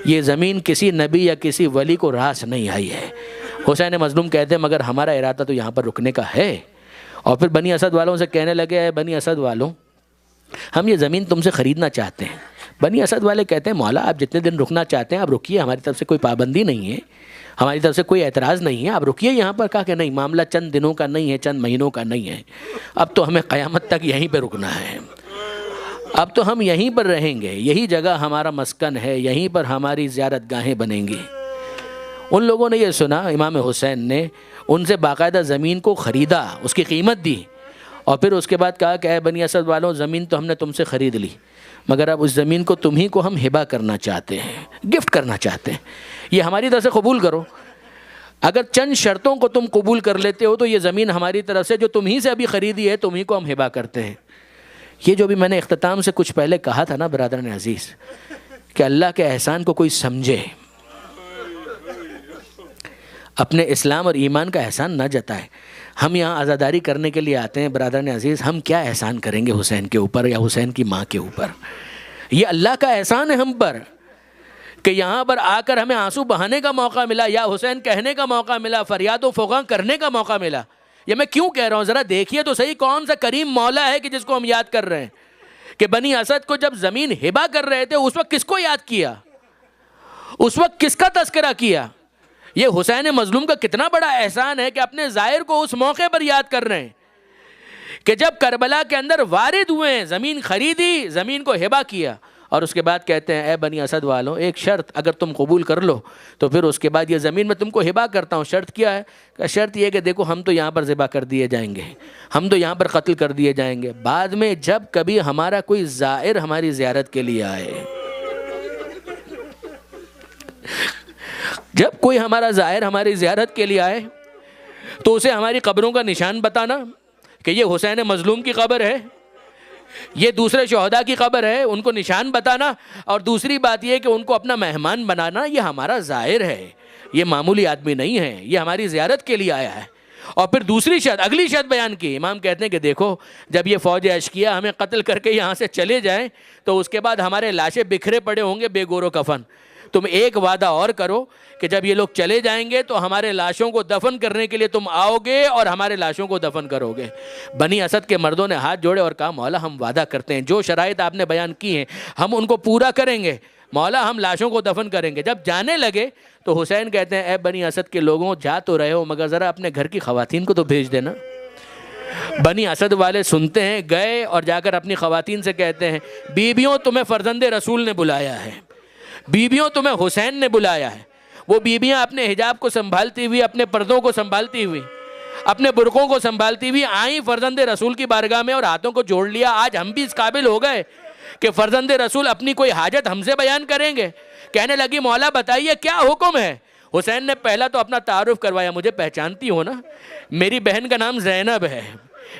یہ زمین کسی نبی یا کسی ولی کو راس نہیں آئی ہے. حسین مظلوم کہتے ہیں مگر ہمارا ارادہ تو یہاں پر رکنے کا ہے. اور پھر بنی اسد والوں سے کہنے لگے اے بنی اسد والوں، ہم یہ زمین تم سے خریدنا چاہتے ہیں. بنی اسد والے کہتے ہیں مولا آپ جتنے دن رکنا چاہتے ہیں آپ رکیے، ہماری طرف سے کوئی پابندی نہیں ہے، ہماری طرف سے کوئی اعتراض نہیں ہے، آپ رکیے یہاں پر. کہا کہ نہیں، معاملہ چند دنوں کا نہیں ہے، چند مہینوں کا نہیں ہے، اب تو ہمیں قیامت تک یہیں پہ رکنا ہے، اب تو ہم یہیں پر رہیں گے، یہی جگہ ہمارا مسکن ہے، یہیں پر ہماری زیارت گاہیں بنیں گی. ان لوگوں نے یہ سنا، امام حسین نے ان سے باقاعدہ زمین کو خریدا، اس کی قیمت دی، اور پھر اس کے بعد کہا کہ اے بنی اسد والوں، زمین تو ہم نے تم سے خرید لی، مگر اب اس زمین کو تمہیں کو ہم ہبہ کرنا چاہتے ہیں، گفٹ کرنا چاہتے ہیں، یہ ہماری طرف سے قبول کرو. اگر چند شرطوں کو تم قبول کر لیتے ہو تو یہ زمین ہماری طرف سے جو تمہیں سے ابھی خریدی ہے تمہیں کو ہم ہبہ کرتے ہیں. یہ جو بھی میں نے اختتام سے کچھ پہلے کہا تھا نا برادران عزیز، کہ اللہ کے احسان کو کوئی سمجھے، اپنے اسلام اور ایمان کا احسان نہ جتائے. ہم یہاں عزاداری کرنے کے لیے آتے ہیں برادران عزیز، ہم کیا احسان کریں گے حسین کے اوپر یا حسین کی ماں کے اوپر؟ یہ اللہ کا احسان ہے ہم پر کہ یہاں پر آ کر ہمیں آنسو بہانے کا موقع ملا، یا حسین کہنے کا موقع ملا، فریاد و فغاں کرنے کا موقع ملا. یہ میں کیوں کہہ رہا ہوں؟ ذرا دیکھیے تو صحیح کون سا کریم مولا ہے کہ جس کو ہم یاد کر رہے ہیں. کہ بنی اسد کو جب زمین ہبہ کر رہے تھے اس وقت کس کو یاد کیا؟ اس وقت کس کا تذکرہ کیا؟ یہ حسین مظلوم کا کتنا بڑا احسان ہے کہ اپنے ظاہر کو اس موقع پر یاد کر رہے ہیں کہ جب کربلا کے اندر وارد ہوئے، زمین خریدی، زمین کو ہبہ کیا، اور اس کے بعد کہتے ہیں اے بنی اسد والوں، ایک شرط اگر تم قبول کر لو تو پھر اس کے بعد یہ زمین میں تم کو ہبہ کرتا ہوں. شرط کیا ہے؟ کہ شرط یہ کہ دیکھو ہم تو یہاں پر ذبح کر دیے جائیں گے، ہم تو یہاں پر قتل کر دیے جائیں گے، بعد میں جب کبھی ہمارا کوئی زائر ہماری زیارت کے لیے آئے، جب کوئی ہمارا زائر ہماری زیارت کے لیے آئے تو اسے ہماری قبروں کا نشان بتانا کہ یہ حسین مظلوم کی قبر ہے، یہ دوسرے شہداء کی قبر ہے، ان کو نشان بتانا. اور دوسری بات یہ کہ ان کو اپنا مہمان بنانا، یہ ہمارا زائر ہے، یہ معمولی آدمی نہیں ہے، یہ ہماری زیارت کے لیے آیا ہے. اور پھر دوسری شرط، اگلی شرط بیان کی. امام کہتے ہیں کہ دیکھو جب یہ فوج اشکیہ ہمیں قتل کر کے یہاں سے چلے جائیں تو اس کے بعد ہمارے لاشیں بکھرے پڑے ہوں گے بے گور و کفن. تم ایک وعدہ اور کرو کہ جب یہ لوگ چلے جائیں گے تو ہمارے لاشوں کو دفن کرنے کے لیے تم آؤ گے اور ہمارے لاشوں کو دفن کرو گے. بنی اسد کے مردوں نے ہاتھ جوڑے اور کہا مولا ہم وعدہ کرتے ہیں، جو شرائط آپ نے بیان کی ہیں ہم ان کو پورا کریں گے، مولا ہم لاشوں کو دفن کریں گے. جب جانے لگے تو حسین کہتے ہیں اے بنی اسد کے لوگوں، جا تو رہے ہو مگر ذرا اپنے گھر کی خواتین کو تو بھیج دینا. بنی اسد والے سنتے ہیں، گئے اور جا کر اپنی خواتین سے کہتے ہیں بیبیوں تمہیں فرزند رسول نے بلایا ہے، بیبیوں تمہیں حسین نے بلایا ہے. وہ بیبیاں اپنے حجاب کو سنبھالتی ہوئی، اپنے پردوں کو سنبھالتی ہوئی، اپنے برقعوں کو سنبھالتی ہوئی آئیں فرزند رسول کی بارگاہ میں اور ہاتھوں کو جوڑ لیا. آج ہم بھی اس قابل ہو گئے کہ فرزند رسول اپنی کوئی حاجت ہم سے بیان کریں گے. کہنے لگی مولا بتائیے کیا حکم ہے. حسین نے پہلا تو اپنا تعارف کروایا، مجھے پہچانتی ہو نا، میری بہن کا نام زینب ہے،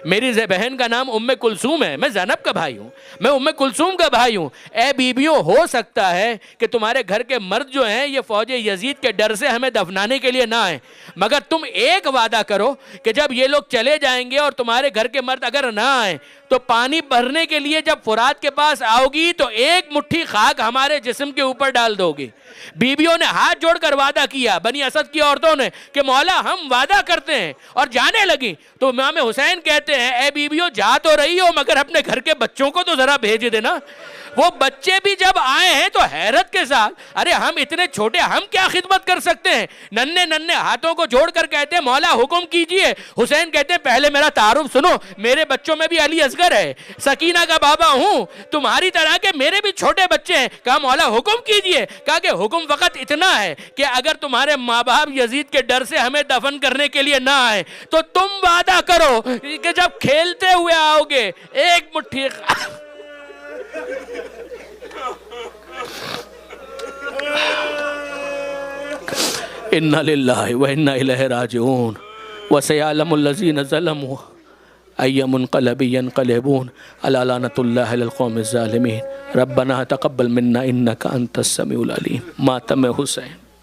میری بہن کا نام ام کلثوم ہے، میں زینب کا بھائی ہوں، میں ام کلثوم کا بھائی ہوں. اے بیبیوں ہو سکتا ہے کہ تمہارے گھر کے مرد جو ہیں یہ فوج یزید کے ڈر سے ہمیں دفنانے کے لیے نہ آئیں، مگر تم ایک وعدہ کرو کہ جب یہ لوگ چلے جائیں گے اور تمہارے گھر کے مرد اگر نہ آئیں تو پانی بھرنے کے لیے جب فرات کے پاس آؤ گی تو ایک مٹھی خاک ہمارے جسم کے اوپر ڈال دو گی. بیبیوں نے ہاتھ جوڑ کر وعدہ کیا، بنی اسد کی عورتوں نے، کہ مولا ہم وعدہ کرتے ہیں. اور جانے لگی تو امام حسین کہتے ہیں اے بیبیوں جا تو رہی ہو مگر اپنے گھر کے بچوں کو تو ذرا بھیج دینا. وہ بچے بھی جب آئے ہیں تو حیرت کے ساتھ، ارے ہم اتنے چھوٹے، ہم کیا خدمت کر سکتے ہیں؟ ننھے ننھے ہاتھوں کو جوڑ کر کہتے ہیں مولا حکم کیجئے۔ حسین کہتے ہیں پہلے میرا تعارف سنو، میرے بچوں میں بھی علی اصغر ہے، سکینہ کا بابا ہوں، تمہاری طرح کے میرے بھی چھوٹے بچے ہیں۔ کہا مولا حکم کیجئے۔ کہا کہ حکم فقط اتنا ہے کہ اگر تمہارے ماں باپ یزید کے ڈر سے ہمیں دفن کرنے کے لیے نہ آئے تو تم وعدہ کرو کہ جب کھیلتے ہوئے آؤ گے ایک مٹھی اِنَّا لِلَّهِ وَإِنَّا إِلَيْهِ رَاجِعُونَ وَسَيَعْلَمُ الَّذِينَ ظَلَمُوا أَيَّ مُنْقَلَبٍ يَنْقَلِبُونَ أَلَا لَعْنَةُ اللَّهِ عَلَى الْقَوْمِ الظَّالِمِينَ رَبَّنَا تَقَبَّلْ مِنَّا إِنَّكَ أَنْتَ السَّمِيعُ الْعَلِيمُ۔ ماتم حسین۔